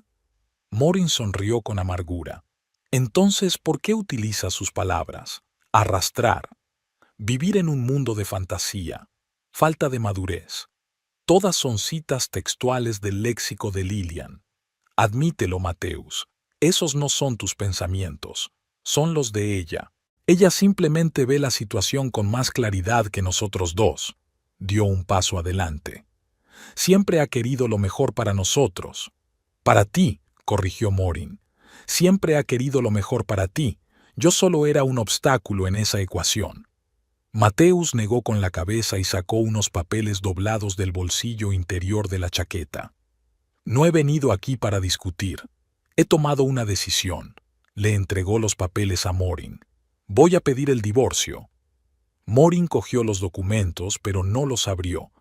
Morin sonrió con amargura. «Entonces, ¿por qué utilizas sus palabras? Arrastrar. Vivir en un mundo de fantasía. Falta de madurez. Todas son citas textuales del léxico de Lilian. Admítelo, Mateus. Esos no son tus pensamientos. Son los de ella. Ella simplemente ve la situación con más claridad que nosotros dos». Dio un paso adelante. «Siempre ha querido lo mejor para nosotros». «Para ti», corrigió Morin. «Siempre ha querido lo mejor para ti. Yo solo era un obstáculo en esa ecuación». Mateus negó con la cabeza y sacó unos papeles doblados del bolsillo interior de la chaqueta. «No he venido aquí para discutir. He tomado una decisión». Le entregó los papeles a Morin. «Voy a pedir el divorcio». Morin cogió los documentos, pero no los abrió.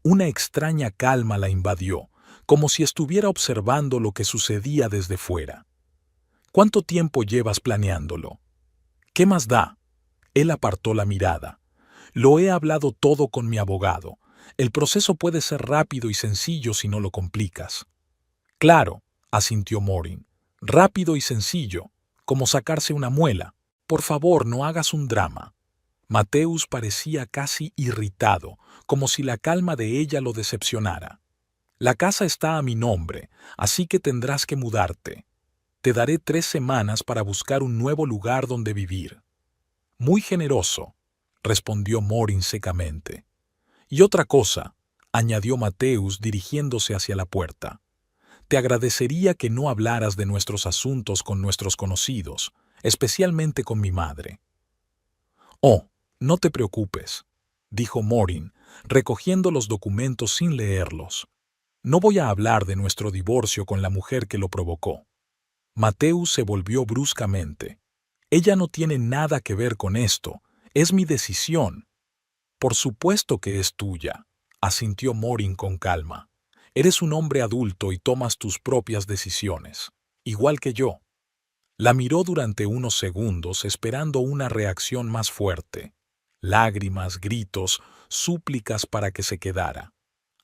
Una extraña calma la invadió, como si estuviera observando lo que sucedía desde fuera. «¿Cuánto tiempo llevas planeándolo?» «¿Qué más da?» Él apartó la mirada. «Lo he hablado todo con mi abogado. El proceso puede ser rápido y sencillo si no lo complicas». «Claro», asintió Morin. «Rápido y sencillo, como sacarse una muela. Por favor, no hagas un drama». Mateus parecía casi irritado, como si la calma de ella lo decepcionara. «La casa está a mi nombre, así que tendrás que mudarte. Te daré 3 semanas para buscar un nuevo lugar donde vivir». «Muy generoso», respondió Morin secamente. «Y otra cosa», añadió Mateus dirigiéndose hacia la puerta. «Te agradecería que no hablaras de nuestros asuntos con nuestros conocidos, especialmente con mi madre». «Oh, no te preocupes», dijo Morin, recogiendo los documentos sin leerlos. No voy a hablar de nuestro divorcio con la mujer que lo provocó. Mateus se volvió bruscamente. Ella no tiene nada que ver con esto. Es mi decisión. Por supuesto que es tuya, asintió Morin con calma. Eres un hombre adulto y tomas tus propias decisiones, igual que yo. La miró durante unos segundos esperando una reacción más fuerte. Lágrimas, gritos, súplicas para que se quedara.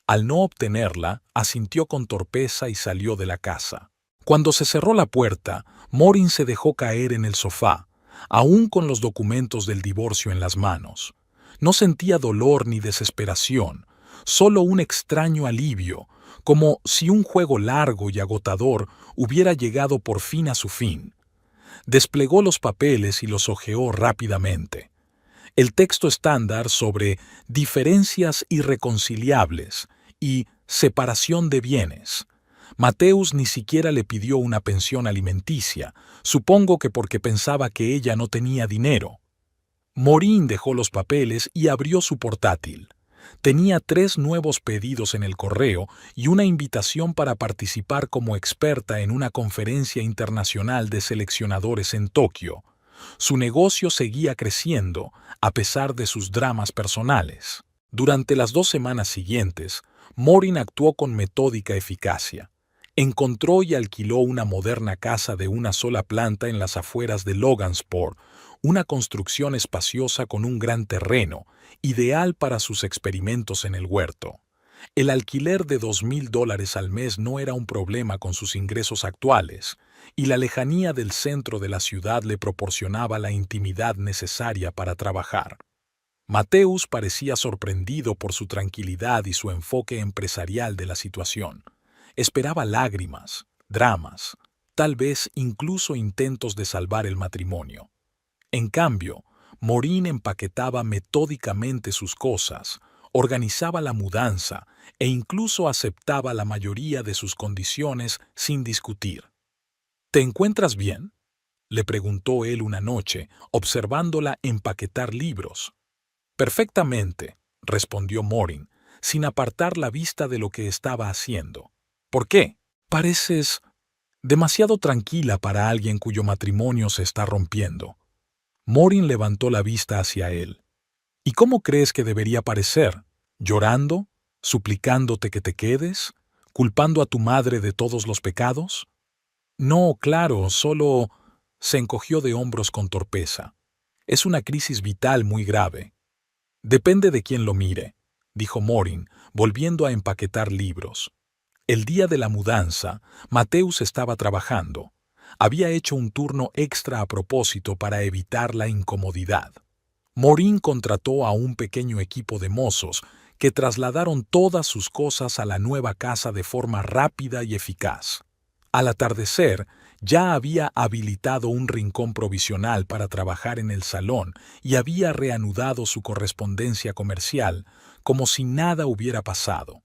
Al no obtenerla, asintió con torpeza y salió de la casa. Cuando se cerró la puerta, Morin se dejó caer en el sofá, aún con los documentos del divorcio en las manos. No sentía dolor ni desesperación, solo un extraño alivio, como si un juego largo y agotador hubiera llegado por fin a su fin. Desplegó los papeles y los hojeó rápidamente. El texto estándar sobre diferencias irreconciliables y separación de bienes. Mateus ni siquiera le pidió una pensión alimenticia, supongo que porque pensaba que ella no tenía dinero. Morin dejó los papeles y abrió su portátil. Tenía 3 nuevos pedidos en el correo y una invitación para participar como experta en una conferencia internacional de seleccionadores en Tokio. Su negocio seguía creciendo, a pesar de sus dramas personales. Durante las 2 semanas siguientes, Morin actuó con metódica eficacia. Encontró y alquiló una moderna casa de una sola planta en las afueras de Logansport, una construcción espaciosa con un gran terreno, ideal para sus experimentos en el huerto. El alquiler de $2,000 al mes no era un problema con sus ingresos actuales, y la lejanía del centro de la ciudad le proporcionaba la intimidad necesaria para trabajar. Mateus parecía sorprendido por su tranquilidad y su enfoque empresarial de la situación. Esperaba lágrimas, dramas, tal vez incluso intentos de salvar el matrimonio. En cambio, Morin empaquetaba metódicamente sus cosas, organizaba la mudanza e incluso aceptaba la mayoría de sus condiciones sin discutir. ¿Te encuentras bien?, le preguntó él una noche, observándola empaquetar libros. Perfectamente, respondió Morin, sin apartar la vista de lo que estaba haciendo. ¿Por qué? Pareces demasiado tranquila para alguien cuyo matrimonio se está rompiendo. Morin levantó la vista hacia él. ¿Y cómo crees que debería parecer? ¿Llorando? ¿Suplicándote que te quedes? ¿Culpando a tu madre de todos los pecados? No, claro, solo... Se encogió de hombros con torpeza. Es una crisis vital muy grave. Depende de quién lo mire, dijo Morin, volviendo a empaquetar libros. El día de la mudanza, Mateus estaba trabajando. Había hecho un turno extra a propósito para evitar la incomodidad. Morin contrató a un pequeño equipo de mozos que trasladaron todas sus cosas a la nueva casa de forma rápida y eficaz. Al atardecer, ya había habilitado un rincón provisional para trabajar en el salón y había reanudado su correspondencia comercial, como si nada hubiera pasado.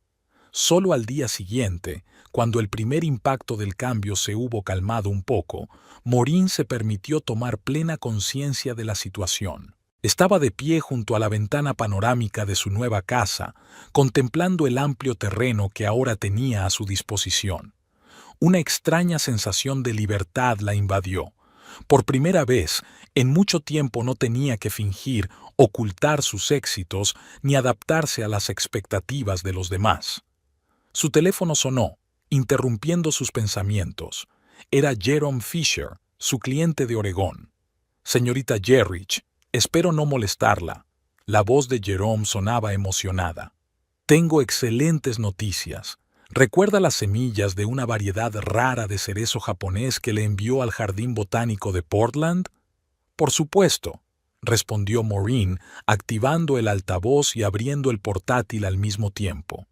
Solo al día siguiente, cuando el primer impacto del cambio se hubo calmado un poco, Morin se permitió tomar plena conciencia de la situación. Estaba de pie junto a la ventana panorámica de su nueva casa, contemplando el amplio terreno que ahora tenía a su disposición. Una extraña sensación de libertad la invadió. Por primera vez, en mucho tiempo no tenía que fingir, ocultar sus éxitos ni adaptarse a las expectativas de los demás. Su teléfono sonó, interrumpiendo sus pensamientos. Era Jerome Fisher, su cliente de Oregón. Señorita Jerrich, espero no molestarla. La voz de Jerome sonaba emocionada. Tengo excelentes noticias. ¿Recuerda las semillas de una variedad rara de cerezo japonés que le envió al Jardín Botánico de Portland? Por supuesto, respondió Morin, activando el altavoz y abriendo el portátil al mismo tiempo.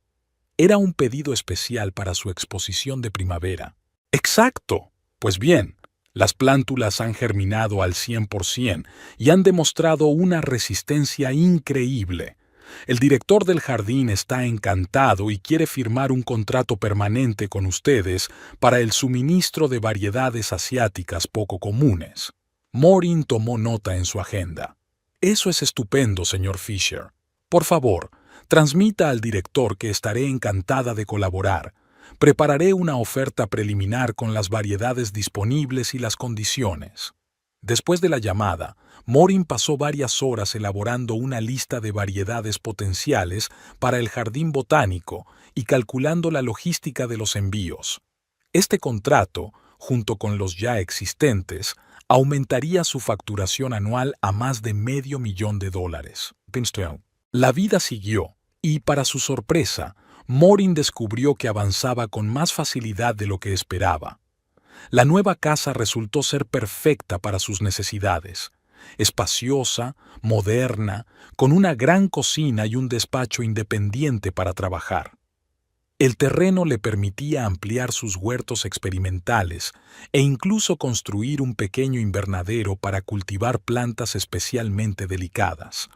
Era un pedido especial para su exposición de primavera. ¡Exacto! Pues bien, las plántulas han germinado al 100% y han demostrado una resistencia increíble. El director del jardín está encantado y quiere firmar un contrato permanente con ustedes para el suministro de variedades asiáticas poco comunes. Morin tomó nota en su agenda. Eso es estupendo, señor Fisher. Por favor, Transmita al director que estaré encantada de colaborar. Prepararé una oferta preliminar con las variedades disponibles y las condiciones. Después de la llamada, Morin pasó varias horas elaborando una lista de variedades potenciales para el jardín botánico y calculando la logística de los envíos. Este contrato, junto con los ya existentes, aumentaría su facturación anual a más de $500,000. La vida siguió, y para su sorpresa, Morin descubrió que avanzaba con más facilidad de lo que esperaba. La nueva casa resultó ser perfecta para sus necesidades. Espaciosa, moderna, con una gran cocina y un despacho independiente para trabajar. El terreno le permitía ampliar sus huertos experimentales e incluso construir un pequeño invernadero para cultivar plantas especialmente delicadas.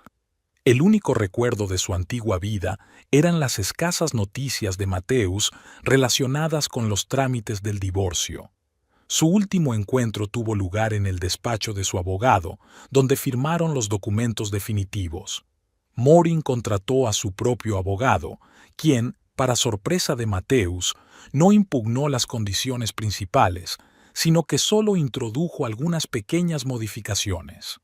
El único recuerdo de su antigua vida eran las escasas noticias de Mateusz relacionadas con los trámites del divorcio. Su último encuentro tuvo lugar en el despacho de su abogado, donde firmaron los documentos definitivos. Morin contrató a su propio abogado, quien, para sorpresa de Mateusz, no impugnó las condiciones principales, sino que solo introdujo algunas pequeñas modificaciones.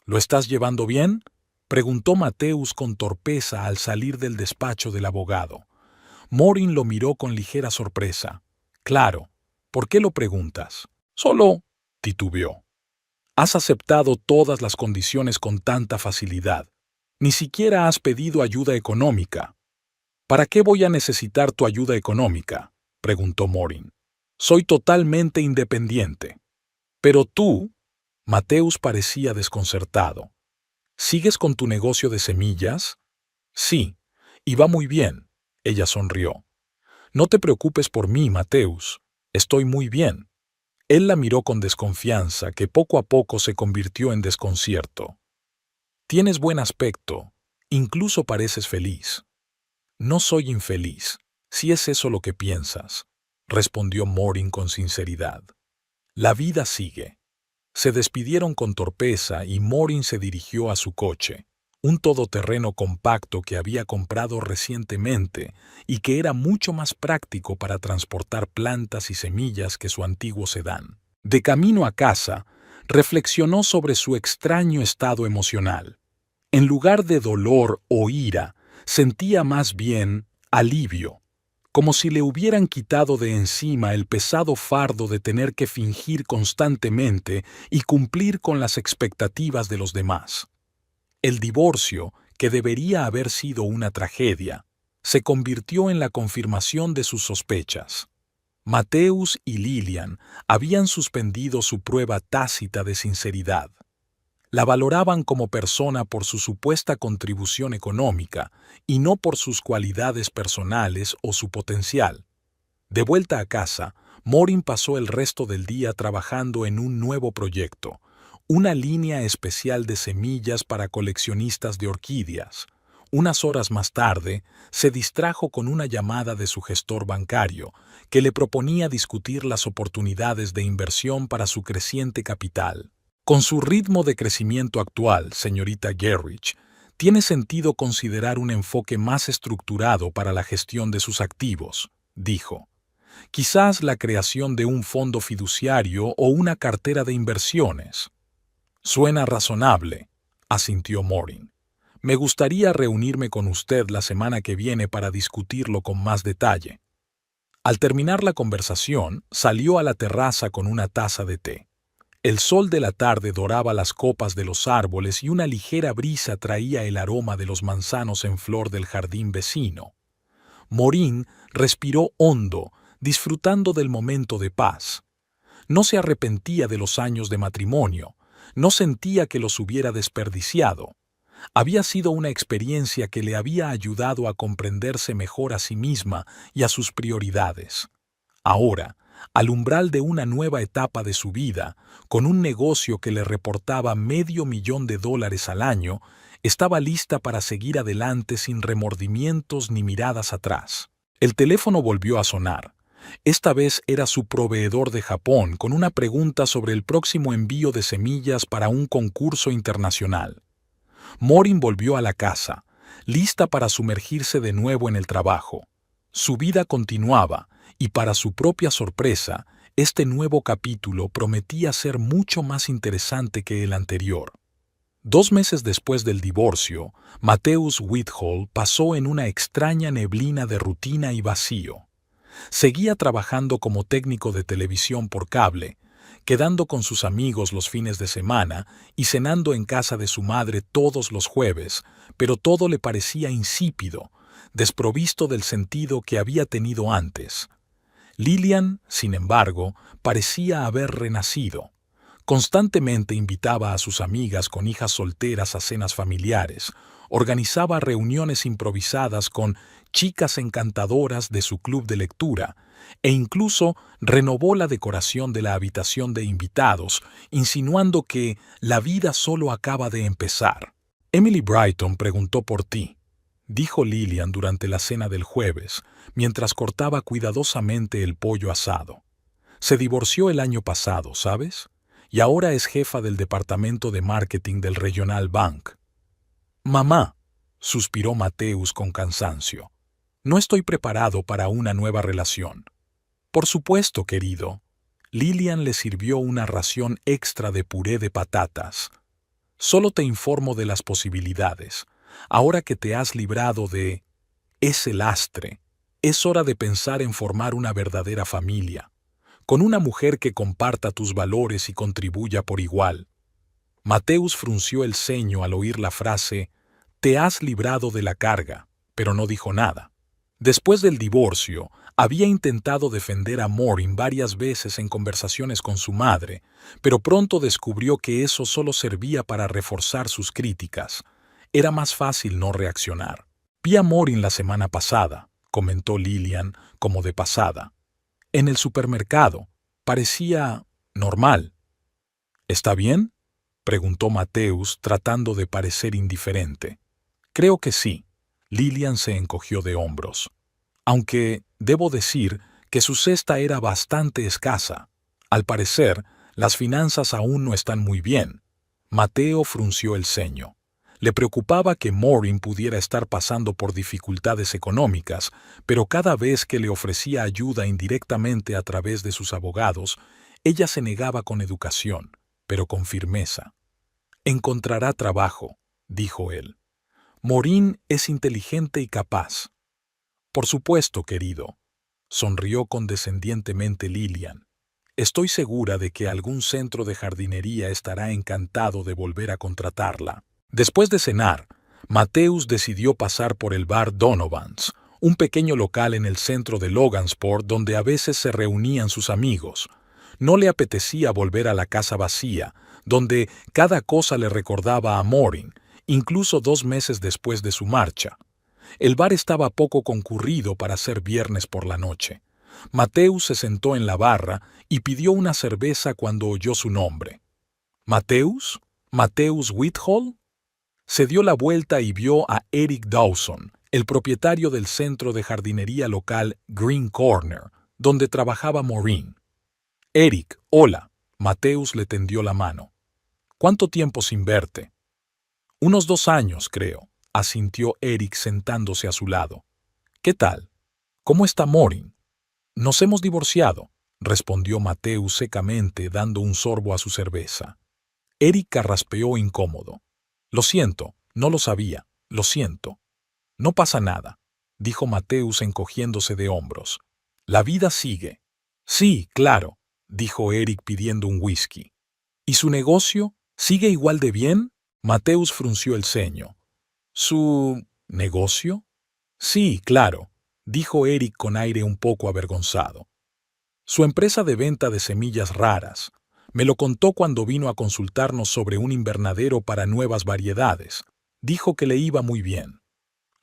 ¿Lo estás llevando bien?, preguntó Mateusz con torpeza al salir del despacho del abogado. Morin lo miró con ligera sorpresa. Claro, ¿por qué lo preguntas? Solo, titubeó. Has aceptado todas las condiciones con tanta facilidad. Ni siquiera has pedido ayuda económica. ¿Para qué voy a necesitar tu ayuda económica?, preguntó Morin. Soy totalmente independiente. Pero tú, Mateusz parecía desconcertado. ¿Sigues con tu negocio de semillas? Sí, y va muy bien, ella sonrió. No te preocupes por mí, Mateusz. Estoy muy bien. Él la miró con desconfianza, que poco a poco se convirtió en desconcierto. Tienes buen aspecto, incluso pareces feliz. No soy infeliz, si es eso lo que piensas, respondió Morin con sinceridad. La vida sigue. Se despidieron con torpeza y Morin se dirigió a su coche, un todoterreno compacto que había comprado recientemente y que era mucho más práctico para transportar plantas y semillas que su antiguo sedán. De camino a casa, reflexionó sobre su extraño estado emocional. En lugar de dolor o ira, sentía más bien alivio, como si le hubieran quitado de encima el pesado fardo de tener que fingir constantemente y cumplir con las expectativas de los demás. El divorcio, que debería haber sido una tragedia, se convirtió en la confirmación de sus sospechas. Mateusz y Lilian habían suspendido su prueba tácita de sinceridad. La valoraban como persona por su supuesta contribución económica y no por sus cualidades personales o su potencial. De vuelta a casa, Morin pasó el resto del día trabajando en un nuevo proyecto, una línea especial de semillas para coleccionistas de orquídeas. Unas horas más tarde, se distrajo con una llamada de su gestor bancario, que le proponía discutir las oportunidades de inversión para su creciente capital. Con su ritmo de crecimiento actual, señorita Gerrich, tiene sentido considerar un enfoque más estructurado para la gestión de sus activos, dijo. Quizás la creación de un fondo fiduciario o una cartera de inversiones. Suena razonable, asintió Morin. Me gustaría reunirme con usted la semana que viene para discutirlo con más detalle. Al terminar la conversación, salió a la terraza con una taza de té. El sol de la tarde doraba las copas de los árboles y una ligera brisa traía el aroma de los manzanos en flor del jardín vecino. Morin respiró hondo, disfrutando del momento de paz. No se arrepentía de los años de matrimonio, no sentía que los hubiera desperdiciado. Había sido una experiencia que le había ayudado a comprenderse mejor a sí misma y a sus prioridades. Ahora, al umbral de una nueva etapa de su vida, con un negocio que le reportaba $500,000 al año, estaba lista para seguir adelante sin remordimientos ni miradas atrás. El teléfono volvió a sonar. Esta vez era su proveedor de Japón con una pregunta sobre el próximo envío de semillas para un concurso internacional. Morin volvió a la casa, lista para sumergirse de nuevo en el trabajo. Su vida continuaba, y para su propia sorpresa, este nuevo capítulo prometía ser mucho más interesante que el anterior. 2 meses después del divorcio, Mateusz Witthöll pasó en una extraña neblina de rutina y vacío. Seguía trabajando como técnico de televisión por cable, quedando con sus amigos los fines de semana y cenando en casa de su madre todos los jueves, pero todo le parecía insípido, desprovisto del sentido que había tenido antes. Lilian, sin embargo, parecía haber renacido. Constantemente invitaba a sus amigas con hijas solteras a cenas familiares, organizaba reuniones improvisadas con chicas encantadoras de su club de lectura e incluso renovó la decoración de la habitación de invitados, insinuando que la vida solo acaba de empezar. Emily Brighton preguntó por ti, dijo Lilian durante la cena del jueves, mientras cortaba cuidadosamente el pollo asado. Se divorció el año pasado, ¿sabes? Y ahora es jefa del departamento de marketing del Regional Bank. Mamá, suspiró Mateusz con cansancio. No estoy preparado para una nueva relación. Por supuesto, querido. Lilian le sirvió una ración extra de puré de patatas. Solo te informo de las posibilidades. Ahora que te has librado de ese lastre, es hora de pensar en formar una verdadera familia, con una mujer que comparta tus valores y contribuya por igual. Mateusz frunció el ceño al oír la frase «te has librado de la carga», pero no dijo nada. Después del divorcio, había intentado defender a Maureen varias veces en conversaciones con su madre, pero pronto descubrió que eso solo servía para reforzar sus críticas. Era más fácil no reaccionar. «Vi a Maureen la semana pasada», comentó Lilian, como de pasada. «En el supermercado. Parecía normal». «¿Está bien?», preguntó Mateusz, tratando de parecer indiferente. «Creo que sí». Lilian se encogió de hombros. Aunque debo decir que su cesta era bastante escasa. Al parecer, las finanzas aún no están muy bien. Mateo frunció el ceño. Le preocupaba que Maureen pudiera estar pasando por dificultades económicas, pero cada vez que le ofrecía ayuda indirectamente a través de sus abogados, ella se negaba con educación, pero con firmeza. «Encontrará trabajo», dijo él. «Maureen es inteligente y capaz». «Por supuesto, querido», sonrió condescendientemente Lilian. «Estoy segura de que algún centro de jardinería estará encantado de volver a contratarla». Después de cenar, Mateusz decidió pasar por el bar Donovan's, un pequeño local en el centro de Logansport donde a veces se reunían sus amigos. No le apetecía volver a la casa vacía, donde cada cosa le recordaba a Maureen, incluso 2 meses después de su marcha. El bar estaba poco concurrido para ser viernes por la noche. Mateusz se sentó en la barra y pidió una cerveza cuando oyó su nombre. «¿Mateusz? ¿Mateusz Witthöll?». Se dio la vuelta y vio a Eric Dawson, el propietario del centro de jardinería local Green Corner, donde trabajaba Maureen. «Eric, hola», Mateusz le tendió la mano. «¿Cuánto tiempo sin verte?» «Unos 2 años, creo», asintió Eric sentándose a su lado. «¿Qué tal? ¿Cómo está Maureen?» «Nos hemos divorciado», respondió Mateusz secamente dando un sorbo a su cerveza. Eric carraspeó incómodo. «Lo siento, no lo sabía, lo siento». «No pasa nada», dijo Mateusz encogiéndose de hombros. «La vida sigue». «Sí, claro», dijo Eric pidiendo un whisky. «¿Y su negocio? ¿Sigue igual de bien?» Mateusz frunció el ceño. «¿Su negocio?» «Sí, claro», dijo Eric con aire un poco avergonzado. «Su empresa de venta de semillas raras. Me lo contó cuando vino a consultarnos sobre un invernadero para nuevas variedades. Dijo que le iba muy bien».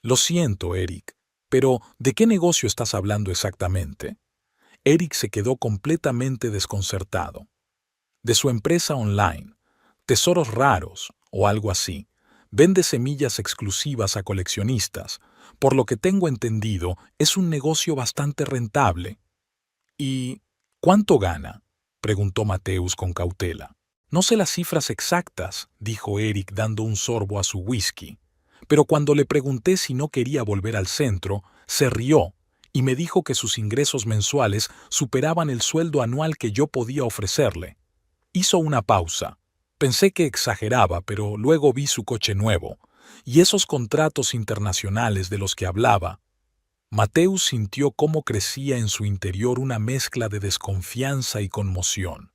«Lo siento, Eric, pero ¿de qué negocio estás hablando exactamente?» Eric se quedó completamente desconcertado. «De su empresa online, Tesoros Raros, o algo así. Vende semillas exclusivas a coleccionistas. Por lo que tengo entendido, es un negocio bastante rentable». «¿Y cuánto gana?», preguntó Mateusz con cautela. «No sé las cifras exactas», dijo Eric dando un sorbo a su whisky, pero cuando le pregunté si no quería volver al centro, se rió y me dijo que sus ingresos mensuales superaban el sueldo anual que yo podía ofrecerle. Hizo una pausa. Pensé que exageraba, pero luego vi su coche nuevo y esos contratos internacionales de los que hablaba. Mateus sintió cómo crecía en su interior una mezcla de desconfianza y conmoción.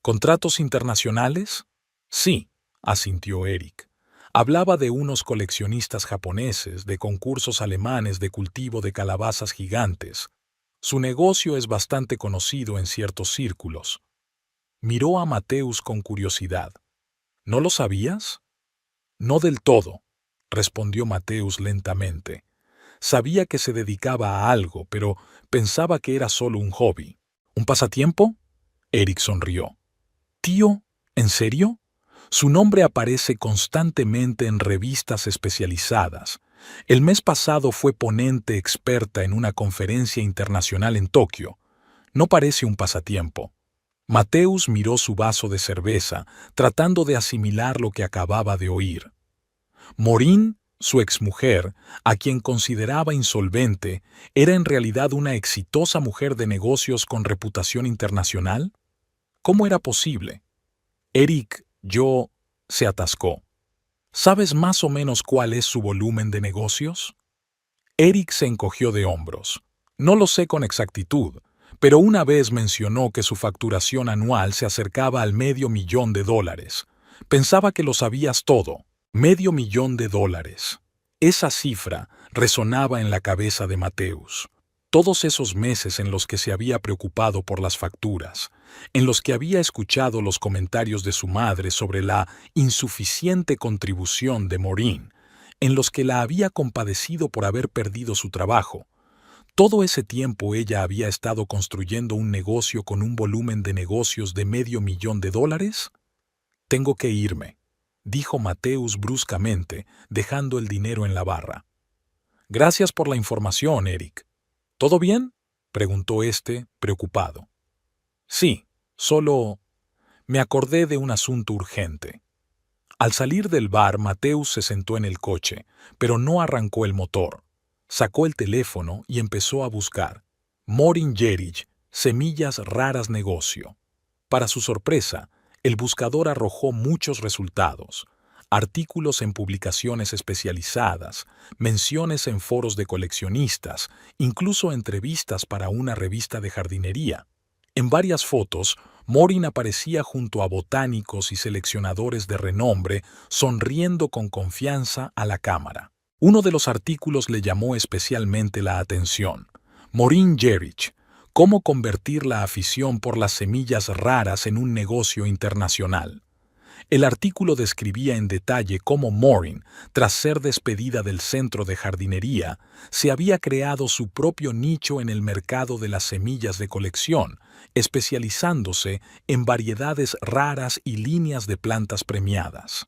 ¿Contratos internacionales? Sí, asintió Eric. Hablaba de unos coleccionistas japoneses, de concursos alemanes de cultivo de calabazas gigantes. Su negocio es bastante conocido en ciertos círculos. Miró a Mateus con curiosidad. ¿No lo sabías? No del todo, respondió Mateus lentamente. Sabía que se dedicaba a algo, pero pensaba que era solo un hobby. ¿Un pasatiempo? Eric sonrió. Tío, ¿en serio? Su nombre aparece constantemente en revistas especializadas. El mes pasado fue ponente experta en una conferencia internacional en Tokio. No parece un pasatiempo. Mateus miró su vaso de cerveza, tratando de asimilar lo que acababa de oír. Maureen, su exmujer, a quien consideraba insolvente, ¿era en realidad una exitosa mujer de negocios con reputación internacional? ¿Cómo era posible? Eric, se atascó. ¿Sabes más o menos cuál es su volumen de negocios? Eric se encogió de hombros. No lo sé con exactitud, pero una vez mencionó que su facturación anual se acercaba al $500,000. Pensaba que lo sabías todo. $500,000. Esa cifra resonaba en la cabeza de Mateus. Todos esos meses en los que se había preocupado por las facturas, en los que había escuchado los comentarios de su madre sobre la insuficiente contribución de Maureen, en los que la había compadecido por haber perdido su trabajo. Todo ese tiempo ella había estado construyendo un negocio con un volumen de negocios de $500,000. Tengo que irme, dijo Mateus bruscamente, dejando el dinero en la barra. Gracias por la información, Eric. ¿Todo bien? Preguntó este, preocupado. Sí, solo me acordé de un asunto urgente. Al salir del bar, Mateus se sentó en el coche, pero no arrancó el motor. Sacó el teléfono y empezó a buscar. Maureen Gerich, semillas raras negocio. Para su sorpresa, el buscador arrojó muchos resultados. Artículos en publicaciones especializadas, menciones en foros de coleccionistas, incluso entrevistas para una revista de jardinería. En varias fotos, Maureen aparecía junto a botánicos y seleccionadores de renombre, sonriendo con confianza a la cámara. Uno de los artículos le llamó especialmente la atención. Maureen Gerich, cómo convertir la afición por las semillas raras en un negocio internacional. El artículo describía en detalle cómo Maureen, tras ser despedida del centro de jardinería, se había creado su propio nicho en el mercado de las semillas de colección, especializándose en variedades raras y líneas de plantas premiadas.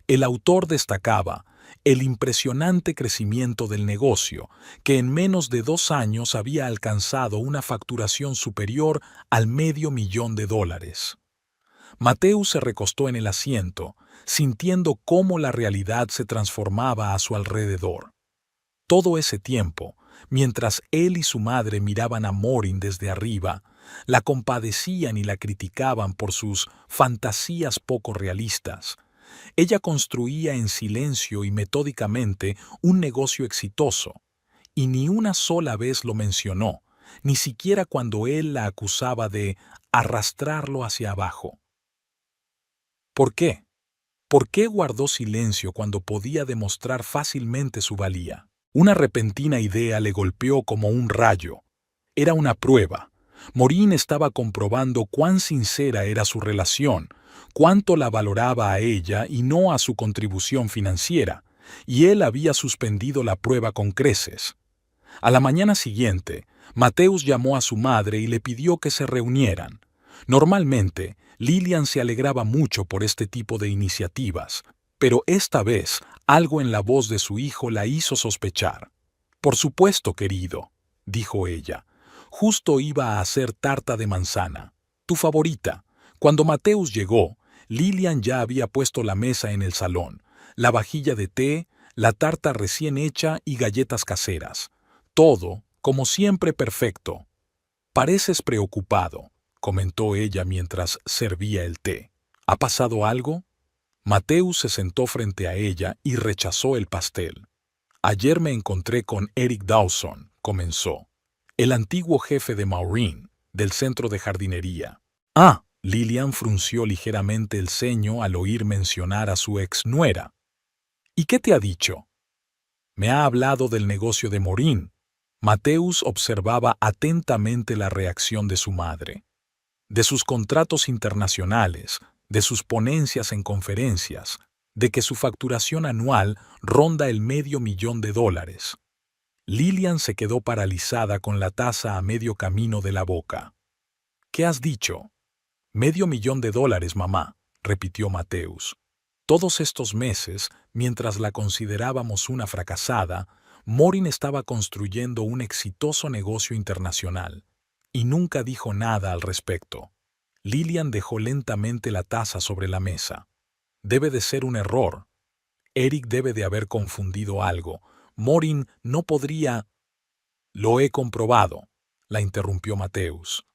El autor destacaba el impresionante crecimiento del negocio, que en menos de 2 años había alcanzado una facturación superior al $500,000. Mateus se recostó en el asiento, sintiendo cómo la realidad se transformaba a su alrededor. Todo ese tiempo, mientras él y su madre miraban a Maureen desde arriba, la compadecían y la criticaban por sus fantasías poco realistas. Ella construía en silencio y metódicamente un negocio exitoso, y ni una sola vez lo mencionó, ni siquiera cuando él la acusaba de arrastrarlo hacia abajo. ¿Por qué? ¿Por qué guardó silencio cuando podía demostrar fácilmente su valía? Una repentina idea le golpeó como un rayo. Era una prueba. Maureen estaba comprobando cuán sincera era su relación, cuánto la valoraba a ella y no a su contribución financiera, y él había suspendido la prueba con creces. A la mañana siguiente, Mateus llamó a su madre y le pidió que se reunieran. Normalmente, Lillian se alegraba mucho por este tipo de iniciativas, pero esta vez algo en la voz de su hijo la hizo sospechar. «Por supuesto, querido», dijo ella. «Justo iba a hacer tarta de manzana, tu favorita». Cuando Mateus llegó, Lillian ya había puesto la mesa en el salón, la vajilla de té, la tarta recién hecha y galletas caseras. Todo, como siempre, perfecto. Pareces preocupado, comentó ella mientras servía el té. ¿Ha pasado algo? Mateus se sentó frente a ella y rechazó el pastel. Ayer me encontré con Eric Dawson, comenzó, el antiguo jefe de Maureen, del centro de jardinería. Ah, Lillian frunció ligeramente el ceño al oír mencionar a su ex-nuera. ¿Y qué te ha dicho? Me ha hablado del negocio de Maureen. Mateus observaba atentamente la reacción de su madre. De sus contratos internacionales, de sus ponencias en conferencias, de que su facturación anual ronda el $500,000. Lillian se quedó paralizada con la taza a medio camino de la boca. ¿Qué has dicho? $500,000, mamá, repitió Mateus. Todos estos meses, mientras la considerábamos una fracasada, Maureen estaba construyendo un exitoso negocio internacional, y nunca dijo nada al respecto. Lillian dejó lentamente la taza sobre la mesa. Debe de ser un error. Eric debe de haber confundido algo. Maureen no podría... Lo he comprobado, la interrumpió Mateus.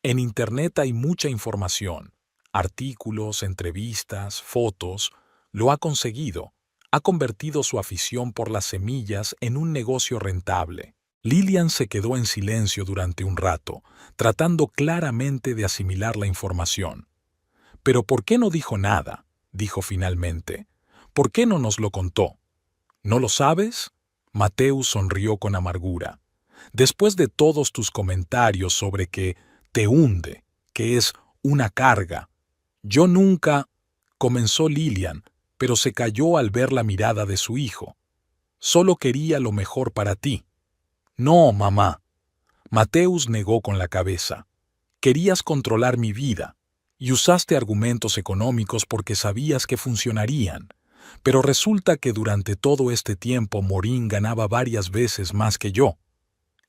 En Internet hay mucha información. Artículos, entrevistas, fotos. Lo ha conseguido. Ha convertido su afición por las semillas en un negocio rentable. Lillian se quedó en silencio durante un rato, tratando claramente de asimilar la información. «¿Pero por qué no dijo nada?», dijo finalmente. «¿Por qué no nos lo contó?». «¿No lo sabes?». Mateus sonrió con amargura. «Después de todos tus comentarios sobre que te hunde, que es una carga. Yo nunca...» comenzó Lillian, pero se calló al ver la mirada de su hijo. «Solo quería lo mejor para ti». «No, mamá». Mateus negó con la cabeza. «Querías controlar mi vida, y usaste argumentos económicos porque sabías que funcionarían. Pero resulta que durante todo este tiempo Maureen ganaba varias veces más que yo».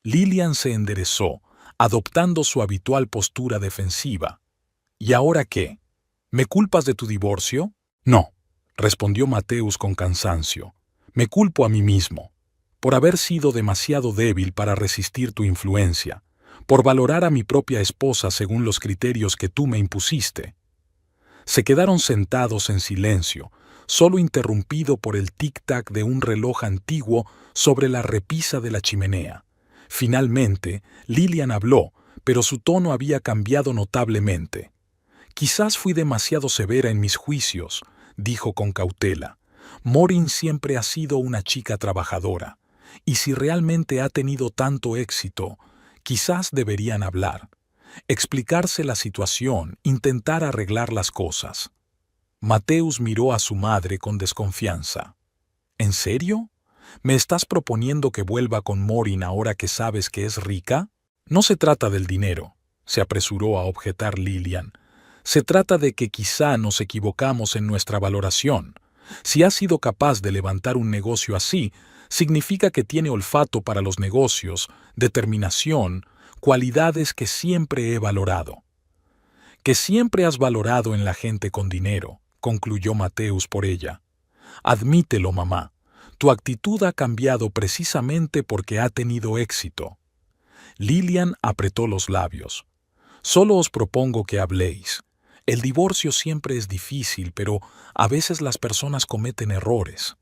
Lillian se enderezó, adoptando su habitual postura defensiva. «¿Y ahora qué? ¿Me culpas de tu divorcio?». «No», respondió Mateus con cansancio. «Me culpo a mí mismo, por haber sido demasiado débil para resistir tu influencia, por valorar a mi propia esposa según los criterios que tú me impusiste». Se quedaron sentados en silencio, solo interrumpido por el tic-tac de un reloj antiguo sobre la repisa de la chimenea. Finalmente, Lillian habló, pero su tono había cambiado notablemente. «Quizás fui demasiado severa en mis juicios», dijo con cautela. «Maureen siempre ha sido una chica trabajadora, y si realmente ha tenido tanto éxito, quizás deberían hablar, explicarse la situación, intentar arreglar las cosas». Mateus miró a su madre con desconfianza. «¿En serio? ¿Me estás proponiendo que vuelva con Maureen ahora que sabes que es rica?» «No se trata del dinero», se apresuró a objetar Lillian. «Se trata de que quizá nos equivocamos en nuestra valoración. Si ha sido capaz de levantar un negocio así, significa que tiene olfato para los negocios, determinación, cualidades que siempre he valorado». «Que siempre has valorado en la gente con dinero», concluyó Mateus por ella. «Admítelo, mamá. Tu actitud ha cambiado precisamente porque ha tenido éxito». Lillian apretó los labios. «Solo os propongo que habléis. El divorcio siempre es difícil, pero a veces las personas cometen errores».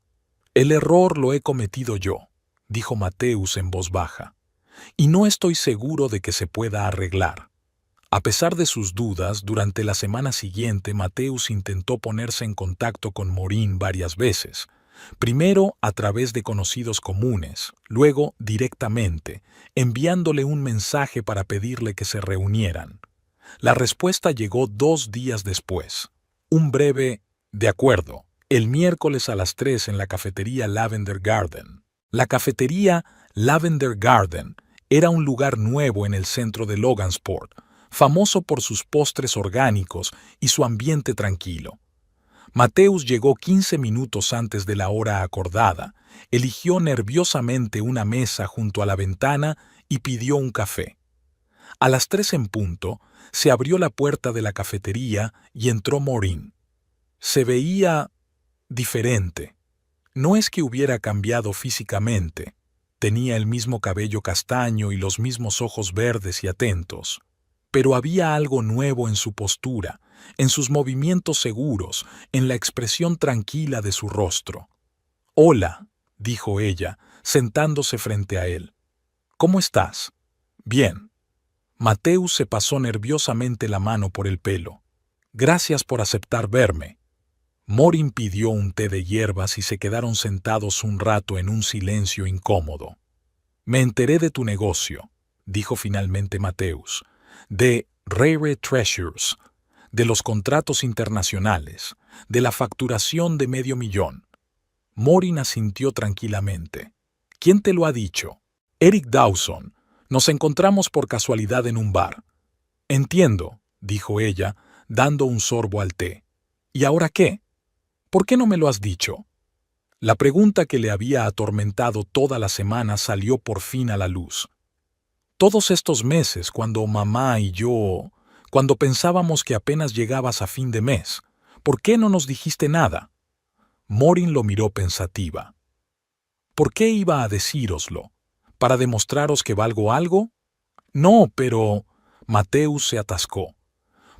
«El error lo he cometido yo», dijo Mateus en voz baja, «y no estoy seguro de que se pueda arreglar». A pesar de sus dudas, durante la semana siguiente Mateus intentó ponerse en contacto con Maureen varias veces. Primero a través de conocidos comunes, luego directamente, enviándole un mensaje para pedirle que se reunieran. La respuesta llegó 2 días después. Un breve «de acuerdo», el miércoles a las 3 en la cafetería Lavender Garden. La cafetería Lavender Garden era un lugar nuevo en el centro de Logansport, famoso por sus postres orgánicos y su ambiente tranquilo. Mateus llegó 15 minutos antes de la hora acordada, eligió nerviosamente una mesa junto a la ventana y pidió un café. A las 3 en punto, se abrió la puerta de la cafetería y entró Maureen. Se veía diferente. No es que hubiera cambiado físicamente. Tenía el mismo cabello castaño y los mismos ojos verdes y atentos. Pero había algo nuevo en su postura, en sus movimientos seguros, en la expresión tranquila de su rostro. «Hola», dijo ella, sentándose frente a él. «¿Cómo estás?» «Bien». Mateus se pasó nerviosamente la mano por el pelo. «Gracias por aceptar verme». Morin pidió un té de hierbas y se quedaron sentados un rato en un silencio incómodo. «Me enteré de tu negocio», dijo finalmente Mateus, «de Rare Treasures, de los contratos internacionales, de la facturación de $500,000. Morin asintió tranquilamente. «¿Quién te lo ha dicho?» «Eric Dawson. Nos encontramos por casualidad en un bar». «Entiendo», dijo ella, dando un sorbo al té. «¿Y ahora qué? ¿Por qué no me lo has dicho?» La pregunta que le había atormentado toda la semana salió por fin a la luz. «Todos estos meses, cuando mamá y yo, cuando pensábamos que apenas llegabas a fin de mes, ¿por qué no nos dijiste nada?» Morin lo miró pensativa. «¿Por qué iba a decíroslo? ¿Para demostraros que valgo algo?» «No, pero...» Mateus se atascó.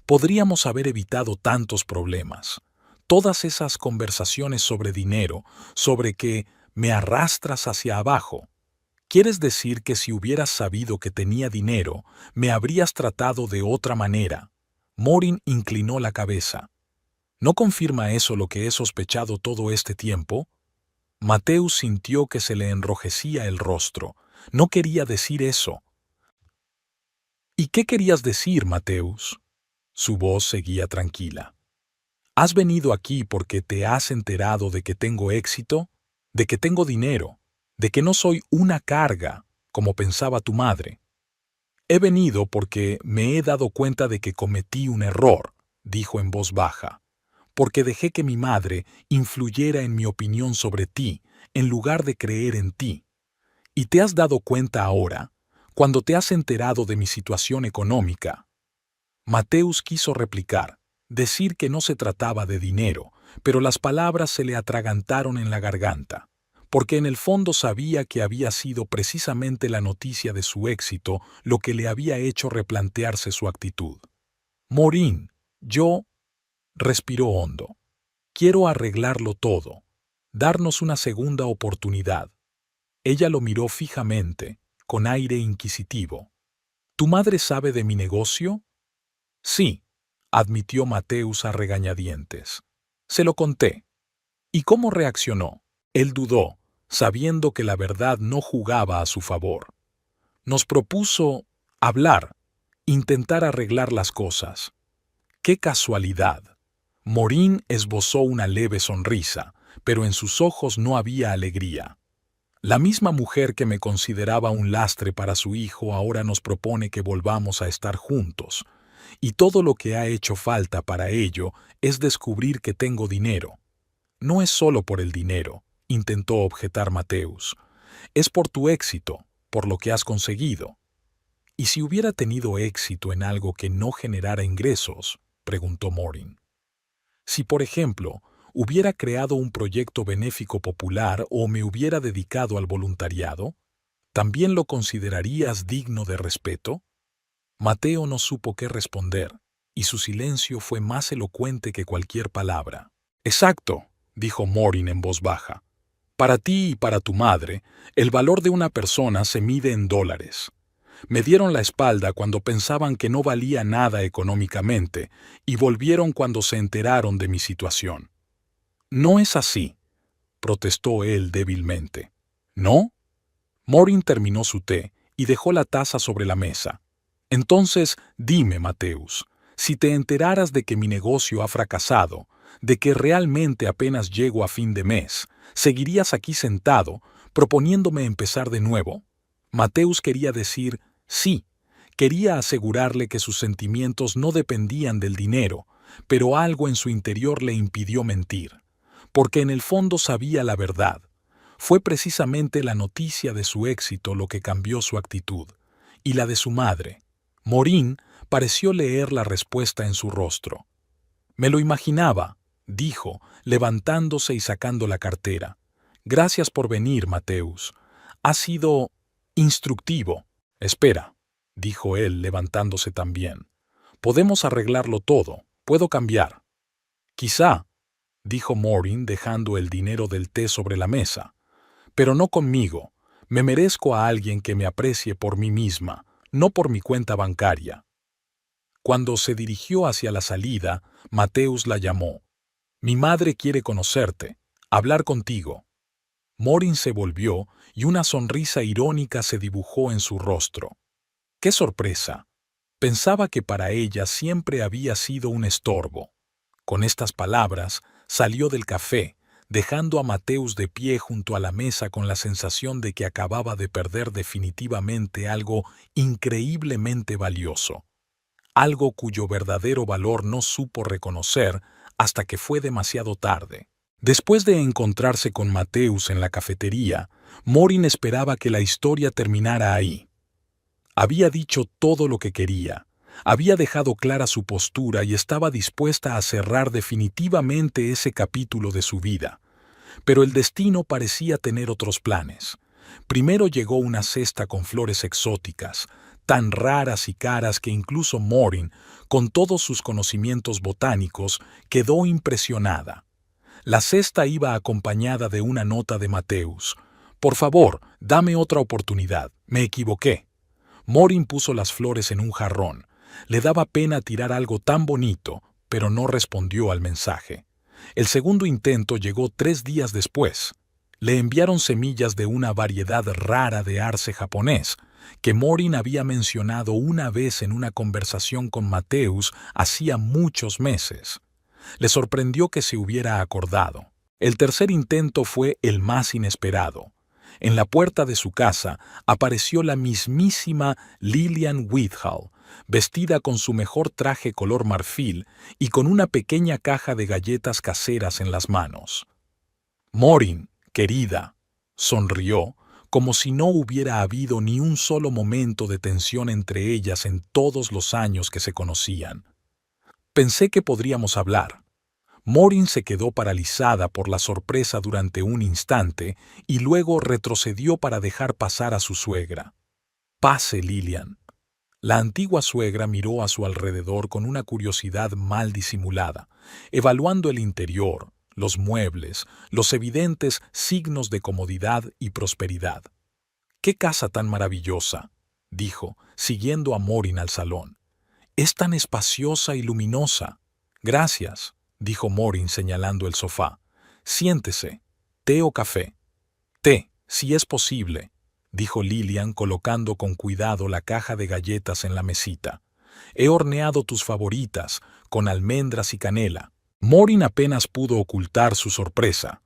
«Podríamos haber evitado tantos problemas. Todas esas conversaciones sobre dinero, sobre que me arrastras hacia abajo. ¿Quieres decir que si hubieras sabido que tenía dinero, me habrías tratado de otra manera?» Morin inclinó la cabeza. «¿No confirma eso lo que he sospechado todo este tiempo?» Mateus sintió que se le enrojecía el rostro. No quería decir eso. «¿Y qué querías decir, Mateus?» Su voz seguía tranquila. «¿Has venido aquí porque te has enterado de que tengo éxito, de que tengo dinero, de que no soy una carga, como pensaba tu madre?» «He venido porque me he dado cuenta de que cometí un error», dijo en voz baja, «porque dejé que mi madre influyera en mi opinión sobre ti, en lugar de creer en ti. Y te has dado cuenta ahora, cuando te has enterado de mi situación económica». Mateus quiso replicar, decir que no se trataba de dinero, pero las palabras se le atragantaron en la garganta, porque en el fondo sabía que había sido precisamente la noticia de su éxito lo que le había hecho replantearse su actitud. «Morin, yo...» respiró hondo. «Quiero arreglarlo todo, darnos una segunda oportunidad». Ella lo miró fijamente, con aire inquisitivo. «¿Tu madre sabe de mi negocio?» «Sí», admitió Mateus a regañadientes. «Se lo conté». «¿Y cómo reaccionó?» Él dudó, sabiendo que la verdad no jugaba a su favor. «Nos propuso hablar, intentar arreglar las cosas». «¡Qué casualidad!» Morin esbozó una leve sonrisa, pero en sus ojos no había alegría. «La misma mujer que me consideraba un lastre para su hijo ahora nos propone que volvamos a estar juntos. Y todo lo que ha hecho falta para ello es descubrir que tengo dinero». «No es solo por el dinero», intentó objetar Mateus. «Es por tu éxito, por lo que has conseguido». «¿Y si hubiera tenido éxito en algo que no generara ingresos?», preguntó Morin. «Si, por ejemplo, hubiera creado un proyecto benéfico popular o me hubiera dedicado al voluntariado, ¿también lo considerarías digno de respeto?» Mateo no supo qué responder, y su silencio fue más elocuente que cualquier palabra. «Exacto», dijo Morin en voz baja. «Para ti y para tu madre, el valor de una persona se mide en dólares. Me dieron la espalda cuando pensaban que no valía nada económicamente y volvieron cuando se enteraron de mi situación». «No es así», protestó él débilmente. «¿No?» Morin terminó su té y dejó la taza sobre la mesa. «Entonces, dime, Mateus, si te enteraras de que mi negocio ha fracasado, de que realmente apenas llego a fin de mes, ¿seguirías aquí sentado, proponiéndome empezar de nuevo?» Mateus quería decir sí, quería asegurarle que sus sentimientos no dependían del dinero, pero algo en su interior le impidió mentir, porque en el fondo sabía la verdad. Fue precisamente la noticia de su éxito lo que cambió su actitud, y la de su madre. Morin pareció leer la respuesta en su rostro. «Me lo imaginaba», dijo, levantándose y sacando la cartera. Gracias por venir, Mateus. Ha sido instructivo. Espera, dijo él, levantándose también. Podemos arreglarlo todo. Puedo cambiar. Quizá, dijo Maureen, dejando el dinero del té sobre la mesa. Pero no conmigo. Me merezco a alguien que me aprecie por mí misma, no por mi cuenta bancaria. Cuando se dirigió hacia la salida, Mateus la llamó. Mi madre quiere conocerte, hablar contigo. Maureen se volvió y una sonrisa irónica se dibujó en su rostro. ¡Qué sorpresa! Pensaba que para ella siempre había sido un estorbo. Con estas palabras, salió del café, dejando a Mateus de pie junto a la mesa con la sensación de que acababa de perder definitivamente algo increíblemente valioso. Algo cuyo verdadero valor no supo reconocer hasta que fue demasiado tarde. Después de encontrarse con Mateus en la cafetería, Maureen esperaba que la historia terminara ahí. Había dicho todo lo que quería, había dejado clara su postura y estaba dispuesta a cerrar definitivamente ese capítulo de su vida. Pero el destino parecía tener otros planes. Primero llegó una cesta con flores exóticas, tan raras y caras que incluso Maureen, con todos sus conocimientos botánicos, quedó impresionada. La cesta iba acompañada de una nota de Mateus. Por favor, dame otra oportunidad. Me equivoqué. Maureen puso las flores en un jarrón. Le daba pena tirar algo tan bonito, pero no respondió al mensaje. El segundo intento llegó 3 días después. Le enviaron semillas de una variedad rara de arce japonés, que Maureen había mencionado una vez en una conversación con Mateus hacía muchos meses. Le sorprendió que se hubiera acordado. El tercer intento fue el más inesperado. En la puerta de su casa apareció la mismísima Lillian Whitehall, vestida con su mejor traje color marfil y con una pequeña caja de galletas caseras en las manos. Maureen, querida, sonrió, como si no hubiera habido ni un solo momento de tensión entre ellas en todos los años que se conocían. Pensé que podríamos hablar. Maureen se quedó paralizada por la sorpresa durante un instante y luego retrocedió para dejar pasar a su suegra. Pase, Lillian. La antigua suegra miró a su alrededor con una curiosidad mal disimulada, evaluando el interior, los muebles, los evidentes signos de comodidad y prosperidad. «¡Qué casa tan maravillosa!», dijo, siguiendo a Maureen al salón. «Es tan espaciosa y luminosa». «Gracias», dijo Maureen señalando el sofá. «Siéntese. ¿Té o café?» «Té, si es posible», dijo Lillian colocando con cuidado la caja de galletas en la mesita. «He horneado tus favoritas, con almendras y canela». Maureen apenas pudo ocultar su sorpresa.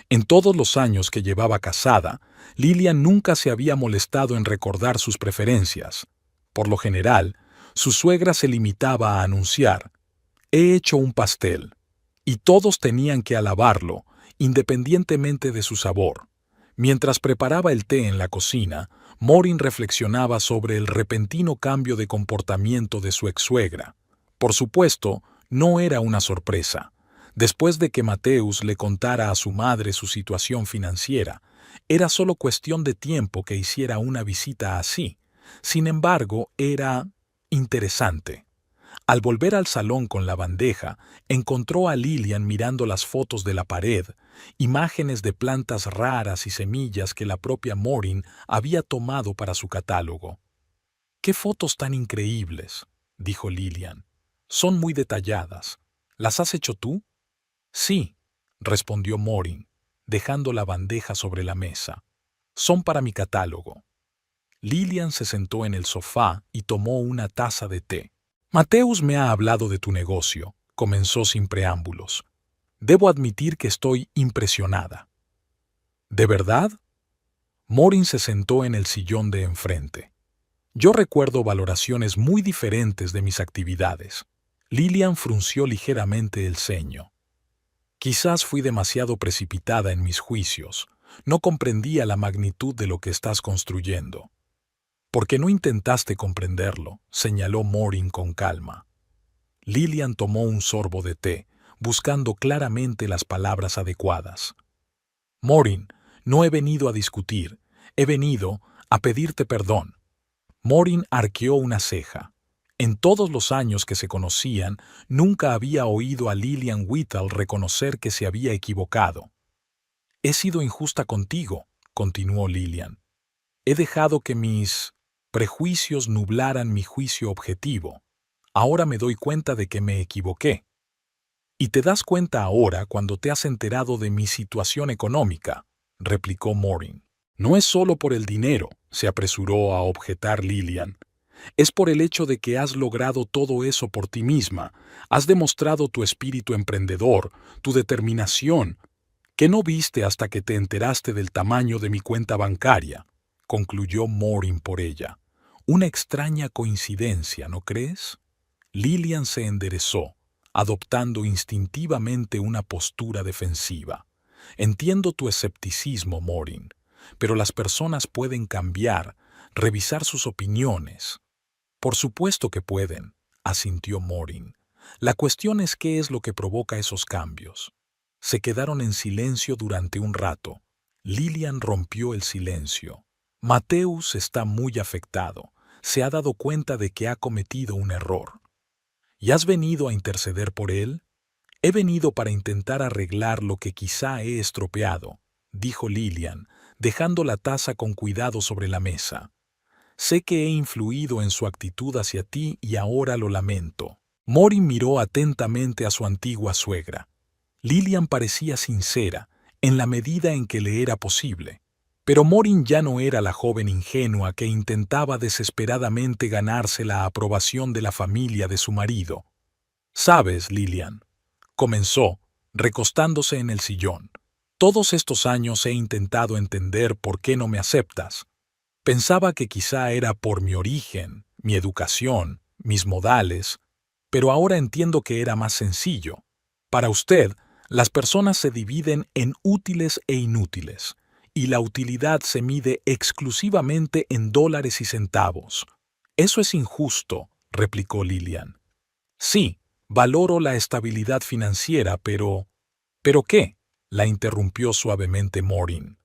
En todos los años que llevaba casada, Lillian nunca se había molestado en recordar sus preferencias. Por lo general, su suegra se limitaba a anunciar: «He hecho un pastel», y todos tenían que alabarlo, independientemente de su sabor. Mientras preparaba el té en la cocina, Maureen reflexionaba sobre el repentino cambio de comportamiento de su ex-suegra. Por supuesto, no era una sorpresa. Después de que Mateus le contara a su madre su situación financiera, era solo cuestión de tiempo que hiciera una visita así. Sin embargo, era interesante. Al volver al salón con la bandeja, encontró a Lillian mirando las fotos de la pared, imágenes de plantas raras y semillas que la propia Maureen había tomado para su catálogo. «¡Qué fotos tan increíbles!», dijo Lillian. «Son muy detalladas. ¿Las has hecho tú?» «Sí», respondió Maureen, dejando la bandeja sobre la mesa. «Son para mi catálogo». Lillian se sentó en el sofá y tomó una taza de té. «Mateus me ha hablado de tu negocio», comenzó sin preámbulos. «Debo admitir que estoy impresionada». «¿De verdad?» Maureen se sentó en el sillón de enfrente. «Yo recuerdo valoraciones muy diferentes de mis actividades». Lillian frunció ligeramente el ceño. «Quizás fui demasiado precipitada en mis juicios. No comprendía la magnitud de lo que estás construyendo». «¿Por qué no intentaste comprenderlo?», señaló Maureen con calma. Lillian tomó un sorbo de té, buscando claramente las palabras adecuadas. «Maureen, No he venido a discutir, he venido a pedirte perdón. Maureen arqueó una ceja. En todos los años que se conocían, nunca había oído a Lillian Whittle reconocer que se había equivocado. He sido injusta contigo, continuó Lillian. He dejado que mis prejuicios nublaran mi juicio objetivo. Ahora me doy cuenta de que me equivoqué. Y te das cuenta ahora cuando te has enterado de mi situación económica, replicó Maureen. No es solo por el dinero, se apresuró a objetar Lillian. Es por el hecho de que has logrado todo eso por ti misma. Has demostrado tu espíritu emprendedor, tu determinación, que no viste hasta que te enteraste del tamaño de mi cuenta bancaria, concluyó Maureen por ella. Una extraña coincidencia, ¿no crees? Lillian se enderezó, adoptando instintivamente una postura defensiva. Entiendo tu escepticismo, Maureen, pero las personas pueden cambiar, revisar sus opiniones. Por supuesto que pueden, asintió Maureen. La cuestión es qué es lo que provoca esos cambios. Se quedaron en silencio durante un rato. Lillian rompió el silencio. Mateus está muy afectado. Se ha dado cuenta de que ha cometido un error. ¿Y has venido a interceder por él? He venido para intentar arreglar lo que quizá he estropeado, dijo Lillian, dejando la taza con cuidado sobre la mesa. Sé que he influido en su actitud hacia ti y ahora lo lamento. Maureen miró atentamente a su antigua suegra. Lillian parecía sincera, en la medida en que le era posible. Pero Maureen ya no era la joven ingenua que intentaba desesperadamente ganarse la aprobación de la familia de su marido. «Sabes, Lillian», comenzó, recostándose en el sillón, «todos estos años he intentado entender por qué no me aceptas. Pensaba que quizá era por mi origen, mi educación, mis modales, pero ahora entiendo que era más sencillo. Para usted, las personas se dividen en útiles e inútiles, y la utilidad se mide exclusivamente en dólares y centavos. Eso es injusto», replicó Lillian. «Sí, valoro la estabilidad financiera, pero... ¿Pero qué?», la interrumpió suavemente Maureen.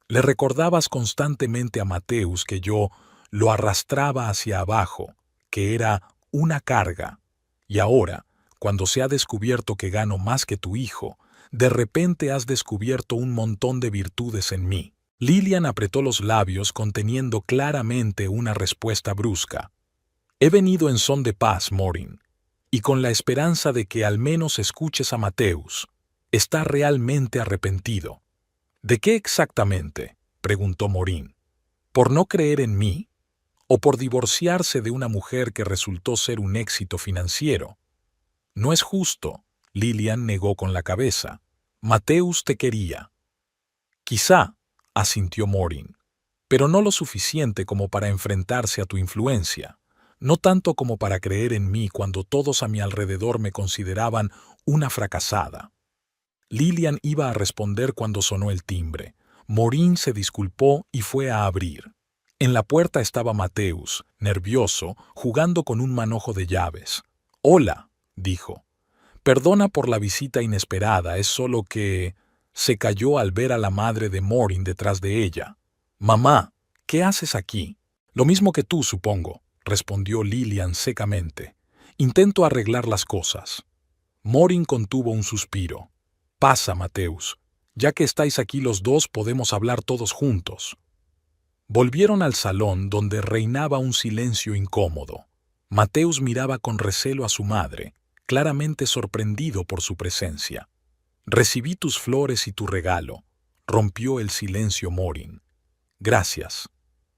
«Le recordabas constantemente a Mateus que yo lo arrastraba hacia abajo, que era una carga. Y ahora, cuando se ha descubierto que gano más que tu hijo, de repente has descubierto un montón de virtudes en mí». Lillian apretó los labios conteniendo claramente una respuesta brusca. «He venido en son de paz, Maureen, y con la esperanza de que al menos escuches a Mateus. Está realmente arrepentido». «¿De qué exactamente?», preguntó Maureen. «¿Por no creer en mí? ¿O por divorciarse de una mujer que resultó ser un éxito financiero?» «No es justo», Lillian negó con la cabeza. «Mateus te quería». «Quizá», asintió Maureen, «pero no lo suficiente como para enfrentarse a tu influencia. No tanto como para creer en mí cuando todos a mi alrededor me consideraban una fracasada». Lillian iba a responder cuando sonó el timbre. Maureen se disculpó y fue a abrir. En la puerta estaba Mateus, nervioso, jugando con un manojo de llaves. «Hola», dijo. «Perdona por la visita inesperada, es solo que...» Se calló al ver a la madre de Maureen detrás de ella. «Mamá, ¿qué haces aquí?» «Lo mismo que tú, supongo», respondió Lillian secamente. «Intento arreglar las cosas». Maureen contuvo un suspiro. «Pasa, Mateus. Ya que estáis aquí los dos, podemos hablar todos juntos». Volvieron al salón donde reinaba un silencio incómodo. Mateus miraba con recelo a su madre, claramente sorprendido por su presencia. «Recibí tus flores y tu regalo», rompió el silencio Maureen. «Gracias.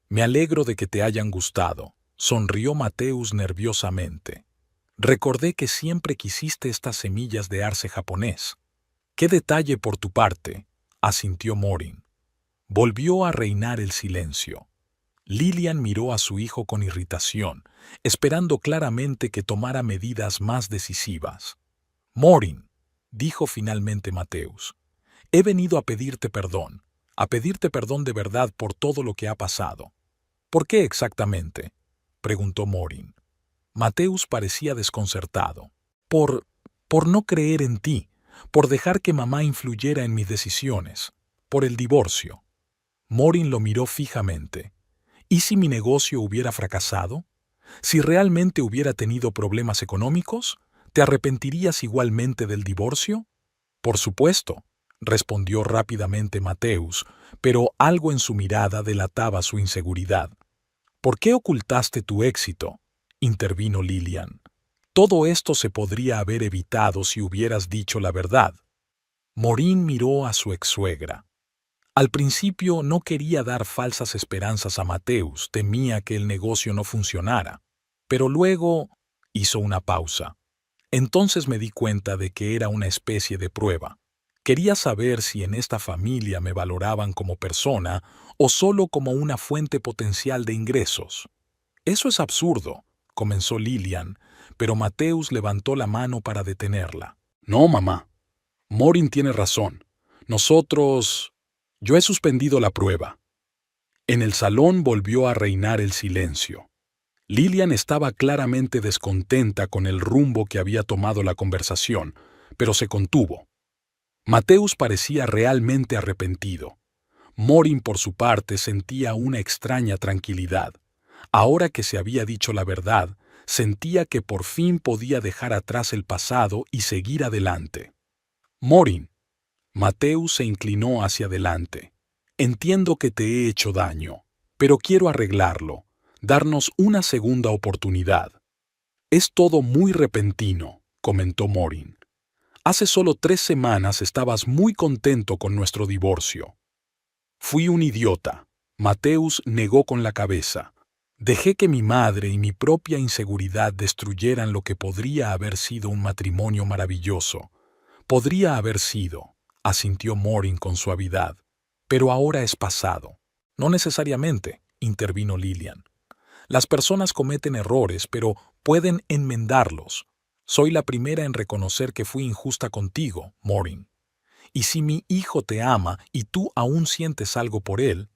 Me alegro de que te hayan gustado», sonrió Mateus nerviosamente. «Recordé que siempre quisiste estas semillas de arce japonés». «Qué detalle por tu parte», asintió Maureen. Volvió a reinar el silencio. Lillian miró a su hijo con irritación, esperando claramente que tomara medidas más decisivas. «Maureen», dijo finalmente Mateus, «he venido a pedirte perdón de verdad por todo lo que ha pasado». «¿Por qué exactamente?», preguntó Maureen. Mateus parecía desconcertado. Por no creer en ti, por dejar que mamá influyera en mis decisiones, por el divorcio». Morin lo miró fijamente. ¿Y si mi negocio hubiera fracasado? ¿Si realmente hubiera tenido problemas económicos? ¿Te arrepentirías igualmente del divorcio? Por supuesto, respondió rápidamente Mateus, pero algo en su mirada delataba su inseguridad. ¿Por qué ocultaste tu éxito?, intervino Lillian. Todo esto se podría haber evitado si hubieras dicho la verdad. Morin miró a su ex-suegra. Al principio no quería dar falsas esperanzas a Mateus, temía que el negocio no funcionara. Pero luego hizo una pausa. Entonces me di cuenta de que era una especie de prueba. Quería saber si en esta familia me valoraban como persona o solo como una fuente potencial de ingresos. Eso es absurdo, comenzó Lillian, pero Mateus levantó la mano para detenerla. No, mamá. Morin tiene razón. Yo he suspendido la prueba. En el salón volvió a reinar el silencio. Lillian estaba claramente descontenta con el rumbo que había tomado la conversación, pero se contuvo. Mateus parecía realmente arrepentido. Morin, por su parte, sentía una extraña tranquilidad. Ahora que se había dicho la verdad, sentía que por fin podía dejar atrás el pasado y seguir adelante. Morin. Mateus se inclinó hacia adelante. Entiendo que te he hecho daño, pero quiero arreglarlo, darnos una segunda oportunidad. Es todo muy repentino, comentó Morin. Hace solo 3 semanas estabas muy contento con nuestro divorcio. Fui un idiota. Mateus negó con la cabeza. Dejé que mi madre y mi propia inseguridad destruyeran lo que podría haber sido un matrimonio maravilloso. Podría haber sido, asintió Morin con suavidad. Pero ahora es pasado. No necesariamente, intervino Lillian. Las personas cometen errores, pero pueden enmendarlos. Soy la primera en reconocer que fui injusta contigo, Morin. Y si mi hijo te ama y tú aún sientes algo por él...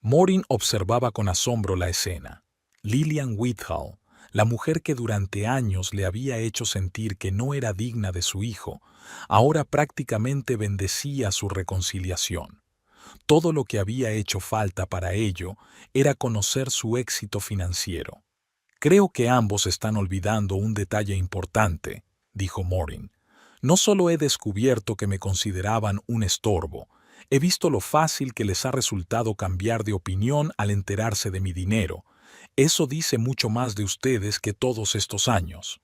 Morin observaba con asombro la escena. Lillian Whitehall, la mujer que durante años le había hecho sentir que no era digna de su hijo, ahora prácticamente bendecía su reconciliación. Todo lo que había hecho falta para ello era conocer su éxito financiero. Creo que ambos están olvidando un detalle importante, dijo Morin. No solo he descubierto que me consideraban un estorbo, he visto lo fácil que les ha resultado cambiar de opinión al enterarse de mi dinero. Eso dice mucho más de ustedes que todos estos años.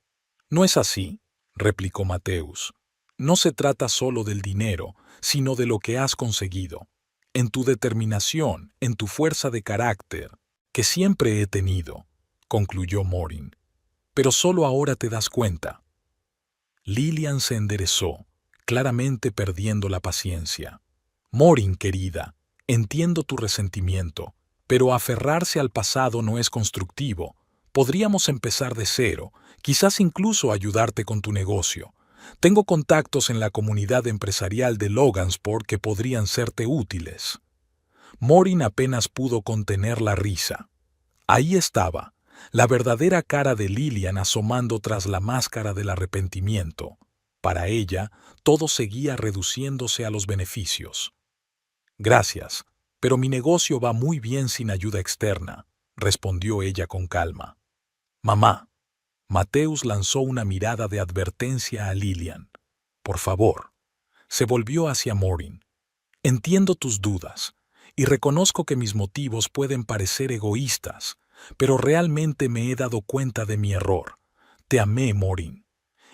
No es así, replicó Mateus. No se trata solo del dinero, sino de lo que has conseguido. En tu determinación, en tu fuerza de carácter, que siempre he tenido, concluyó Morin. Pero solo ahora te das cuenta. Lillian se enderezó, claramente perdiendo la paciencia. Morin, querida, entiendo tu resentimiento, pero aferrarse al pasado no es constructivo. Podríamos empezar de cero, quizás incluso ayudarte con tu negocio. Tengo contactos en la comunidad empresarial de Logansport que podrían serte útiles. Morin apenas pudo contener la risa. Ahí estaba, la verdadera cara de Lillian asomando tras la máscara del arrepentimiento. Para ella, todo seguía reduciéndose a los beneficios. Gracias, pero mi negocio va muy bien sin ayuda externa, respondió ella con calma. Mamá. Mateus lanzó una mirada de advertencia a Lillian. Por favor. Se volvió hacia Morin. Entiendo tus dudas, y reconozco que mis motivos pueden parecer egoístas, pero realmente me he dado cuenta de mi error. Te amé, Morin.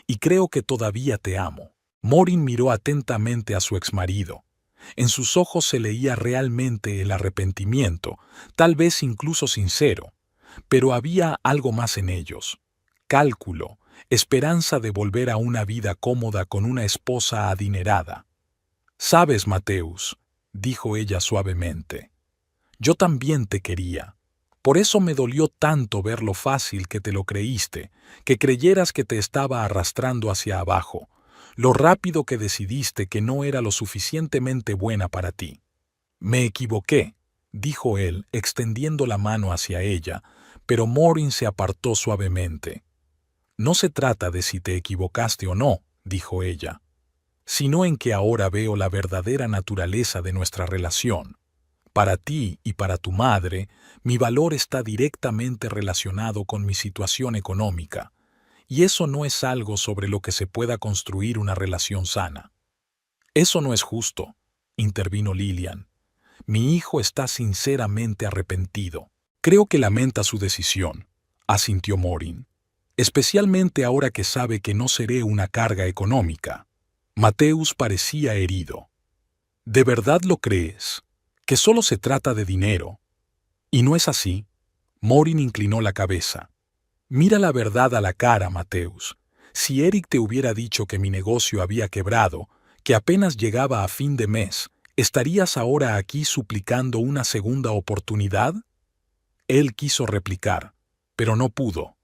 Y creo que todavía te amo. Morin miró atentamente a su exmarido. En sus ojos se leía realmente el arrepentimiento, tal vez incluso sincero, pero había algo más en ellos. Cálculo, esperanza de volver a una vida cómoda con una esposa adinerada. «Sabes, Mateus», dijo ella suavemente, «yo también te quería. Por eso me dolió tanto ver lo fácil que te lo creíste, que creyeras que te estaba arrastrando hacia abajo, lo rápido que decidiste que no era lo suficientemente buena para ti». «Me equivoqué», dijo él, extendiendo la mano hacia ella, pero Morin se apartó suavemente. «No se trata de si te equivocaste o no», dijo ella, «sino en que ahora veo la verdadera naturaleza de nuestra relación. Para ti y para tu madre, mi valor está directamente relacionado con mi situación económica, y eso no es algo sobre lo que se pueda construir una relación sana. Eso no es justo, intervino Lillian. Mi hijo está sinceramente arrepentido. Creo que lamenta su decisión, asintió Maureen, especialmente ahora que sabe que no seré una carga económica. Mateus parecía herido. ¿De verdad lo crees? ¿Que solo se trata de dinero? ¿Y no es así? Maureen inclinó la cabeza. Mira la verdad a la cara, Mateus. Si Eric te hubiera dicho que mi negocio había quebrado, que apenas llegaba a fin de mes, ¿estarías ahora aquí suplicando una segunda oportunidad? Él quiso replicar, pero no pudo.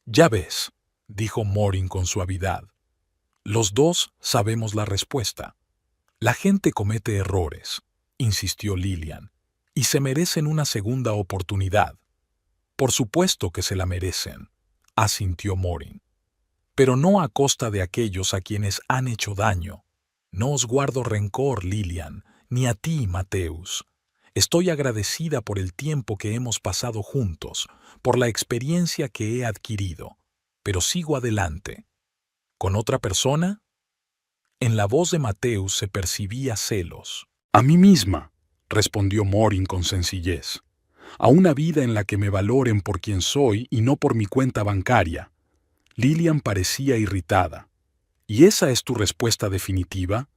Ya ves, dijo Maureen con suavidad. Los dos sabemos la respuesta. La gente comete errores, insistió Lillian, y se merecen una segunda oportunidad. Por supuesto que se la merecen, asintió Maureen. Pero no a costa de aquellos a quienes han hecho daño. No os guardo rencor, Lillian, ni a ti, Mateus. Estoy agradecida por el tiempo que hemos pasado juntos, por la experiencia que he adquirido, pero sigo adelante. ¿Con otra persona? En la voz de Mateus se percibía celos. A mí misma, respondió Maureen con sencillez. A una vida en la que me valoren por quien soy y no por mi cuenta bancaria. Lillian parecía irritada. ¿Y esa es tu respuesta definitiva?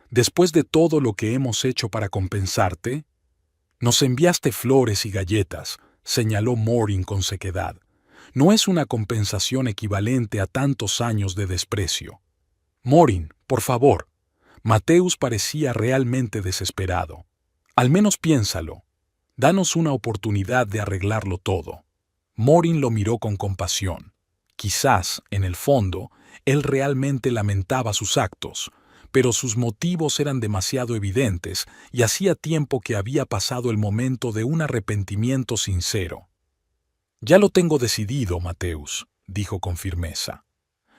Después de todo lo que hemos hecho para compensarte, nos enviaste flores y galletas, señaló Maureen con sequedad. No es una compensación equivalente a tantos años de desprecio. Maureen, por favor. Mateus parecía realmente desesperado. Al menos piénsalo. Danos una oportunidad de arreglarlo todo. Maureen lo miró con compasión. Quizás, en el fondo, él realmente lamentaba sus actos, pero sus motivos eran demasiado evidentes y hacía tiempo que había pasado el momento de un arrepentimiento sincero. Ya lo tengo decidido, Mateus, dijo con firmeza.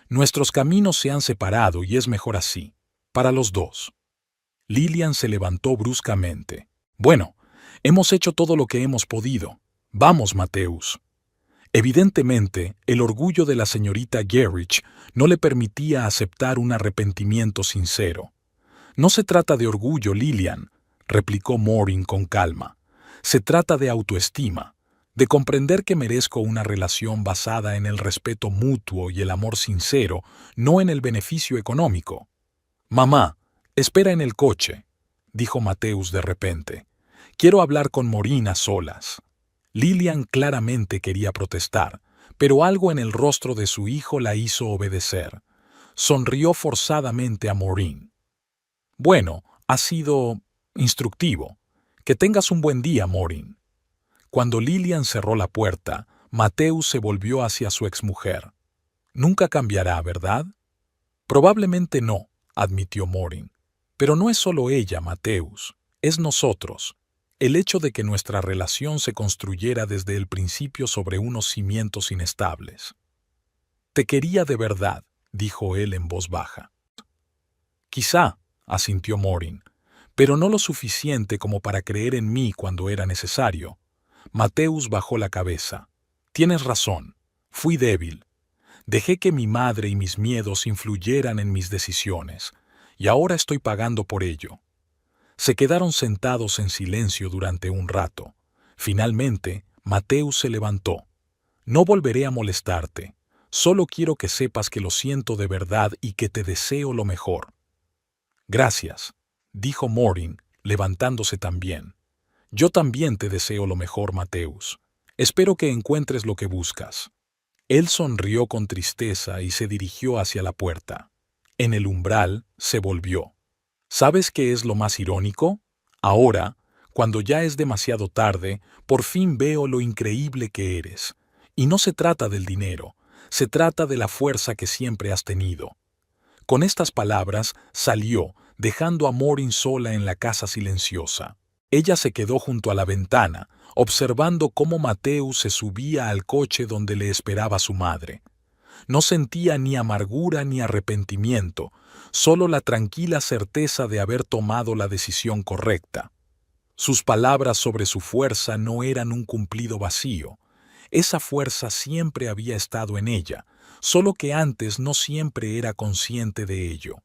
Nuestros caminos se han separado y es mejor así, para los dos. Lillian se levantó bruscamente. Bueno, hemos hecho todo lo que hemos podido. Vamos, Mateus. Evidentemente, el orgullo de la señorita Gerrich no le permitía aceptar un arrepentimiento sincero. No se trata de orgullo, Lillian, replicó Maureen con calma. Se trata de autoestima, de comprender que merezco una relación basada en el respeto mutuo y el amor sincero, no en el beneficio económico. Mamá, espera en el coche, dijo Mateus de repente. Quiero hablar con Maureen a solas. Lillian claramente quería protestar, pero algo en el rostro de su hijo la hizo obedecer. Sonrió forzadamente a Maureen. Bueno, ha sido instructivo. Que tengas un buen día, Maureen. Cuando Lillian cerró la puerta, Mateus se volvió hacia su exmujer. Nunca cambiará, ¿verdad? Probablemente no, admitió Maureen. Pero no es solo ella, Mateus, es nosotros. El hecho de que nuestra relación se construyera desde el principio sobre unos cimientos inestables. Te quería de verdad, dijo él en voz baja. Quizá, asintió Maureen, pero no lo suficiente como para creer en mí cuando era necesario. Mateus bajó la cabeza. Tienes razón, fui débil. Dejé que mi madre y mis miedos influyeran en mis decisiones, y ahora estoy pagando por ello. Se quedaron sentados en silencio durante un rato. Finalmente, Mateus se levantó. No volveré a molestarte. Solo quiero que sepas que lo siento de verdad y que te deseo lo mejor. Gracias, dijo Maureen, levantándose también. Yo también te deseo lo mejor, Mateus. Espero que encuentres lo que buscas. Él sonrió con tristeza y se dirigió hacia la puerta. En el umbral, se volvió. ¿Sabes qué es lo más irónico? Ahora, cuando ya es demasiado tarde, por fin veo lo increíble que eres. Y no se trata del dinero, se trata de la fuerza que siempre has tenido. Con estas palabras, salió, dejando a Maureen sola en la casa silenciosa. Ella se quedó junto a la ventana, observando cómo Mateus se subía al coche donde le esperaba su madre. No sentía ni amargura ni arrepentimiento, solo la tranquila certeza de haber tomado la decisión correcta. Sus palabras sobre su fuerza no eran un cumplido vacío. Esa fuerza siempre había estado en ella, solo que antes no siempre era consciente de ello.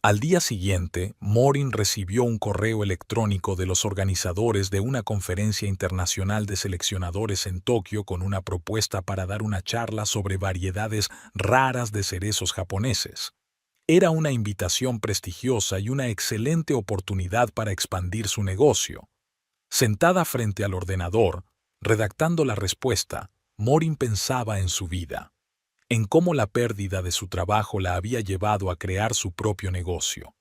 Al día siguiente, Morin recibió un correo electrónico de los organizadores de una conferencia internacional de seleccionadores en Tokio con una propuesta para dar una charla sobre variedades raras de cerezos japoneses. Era una invitación prestigiosa y una excelente oportunidad para expandir su negocio. Sentada frente al ordenador, redactando la respuesta, Morin pensaba en su vida, en cómo la pérdida de su trabajo la había llevado a crear su propio negocio,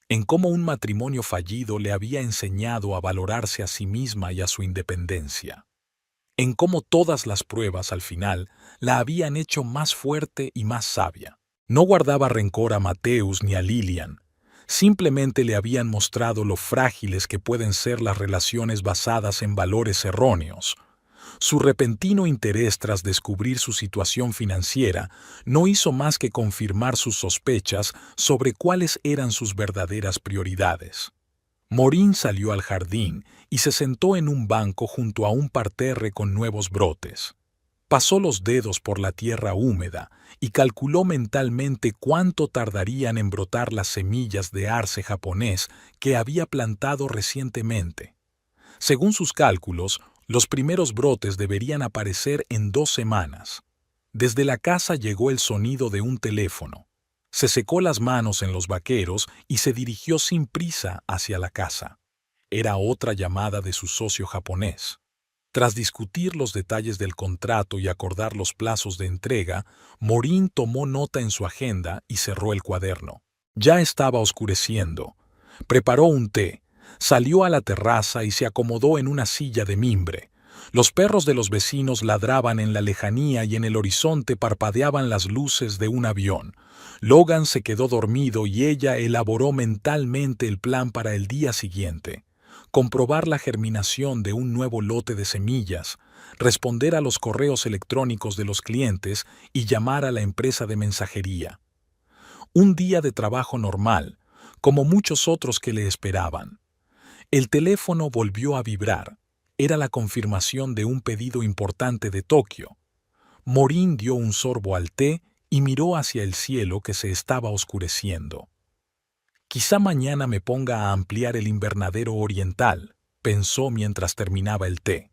en cómo un matrimonio fallido le había enseñado a valorarse a sí misma y a su independencia, en cómo todas las pruebas al final la habían hecho más fuerte y más sabia. No guardaba rencor a Mateus ni a Lilian, simplemente le habían mostrado lo frágiles que pueden ser las relaciones basadas en valores erróneos. Su repentino interés tras descubrir su situación financiera no hizo más que confirmar sus sospechas sobre cuáles eran sus verdaderas prioridades. Morin salió al jardín y se sentó en un banco junto a un parterre con nuevos brotes. Pasó los dedos por la tierra húmeda y calculó mentalmente cuánto tardarían en brotar las semillas de arce japonés que había plantado recientemente. Según sus cálculos, los primeros brotes deberían aparecer en 2 semanas. Desde la casa llegó el sonido de un teléfono. Se secó las manos en los vaqueros y se dirigió sin prisa hacia la casa. Era otra llamada de su socio japonés. Tras discutir los detalles del contrato y acordar los plazos de entrega, Morin tomó nota en su agenda y cerró el cuaderno. Ya estaba oscureciendo. Preparó un té, salió a la terraza y se acomodó en una silla de mimbre. Los perros de los vecinos ladraban en la lejanía y en el horizonte parpadeaban las luces de un avión. Logan se quedó dormido y ella elaboró mentalmente el plan para el día siguiente. Comprobar la germinación de un nuevo lote de semillas, responder a los correos electrónicos de los clientes y llamar a la empresa de mensajería. Un día de trabajo normal, como muchos otros que le esperaban. El teléfono volvió a vibrar. Era la confirmación de un pedido importante de Tokio. Morin dio un sorbo al té y miró hacia el cielo que se estaba oscureciendo. Quizá mañana me ponga a ampliar el invernadero oriental, pensó mientras terminaba el té.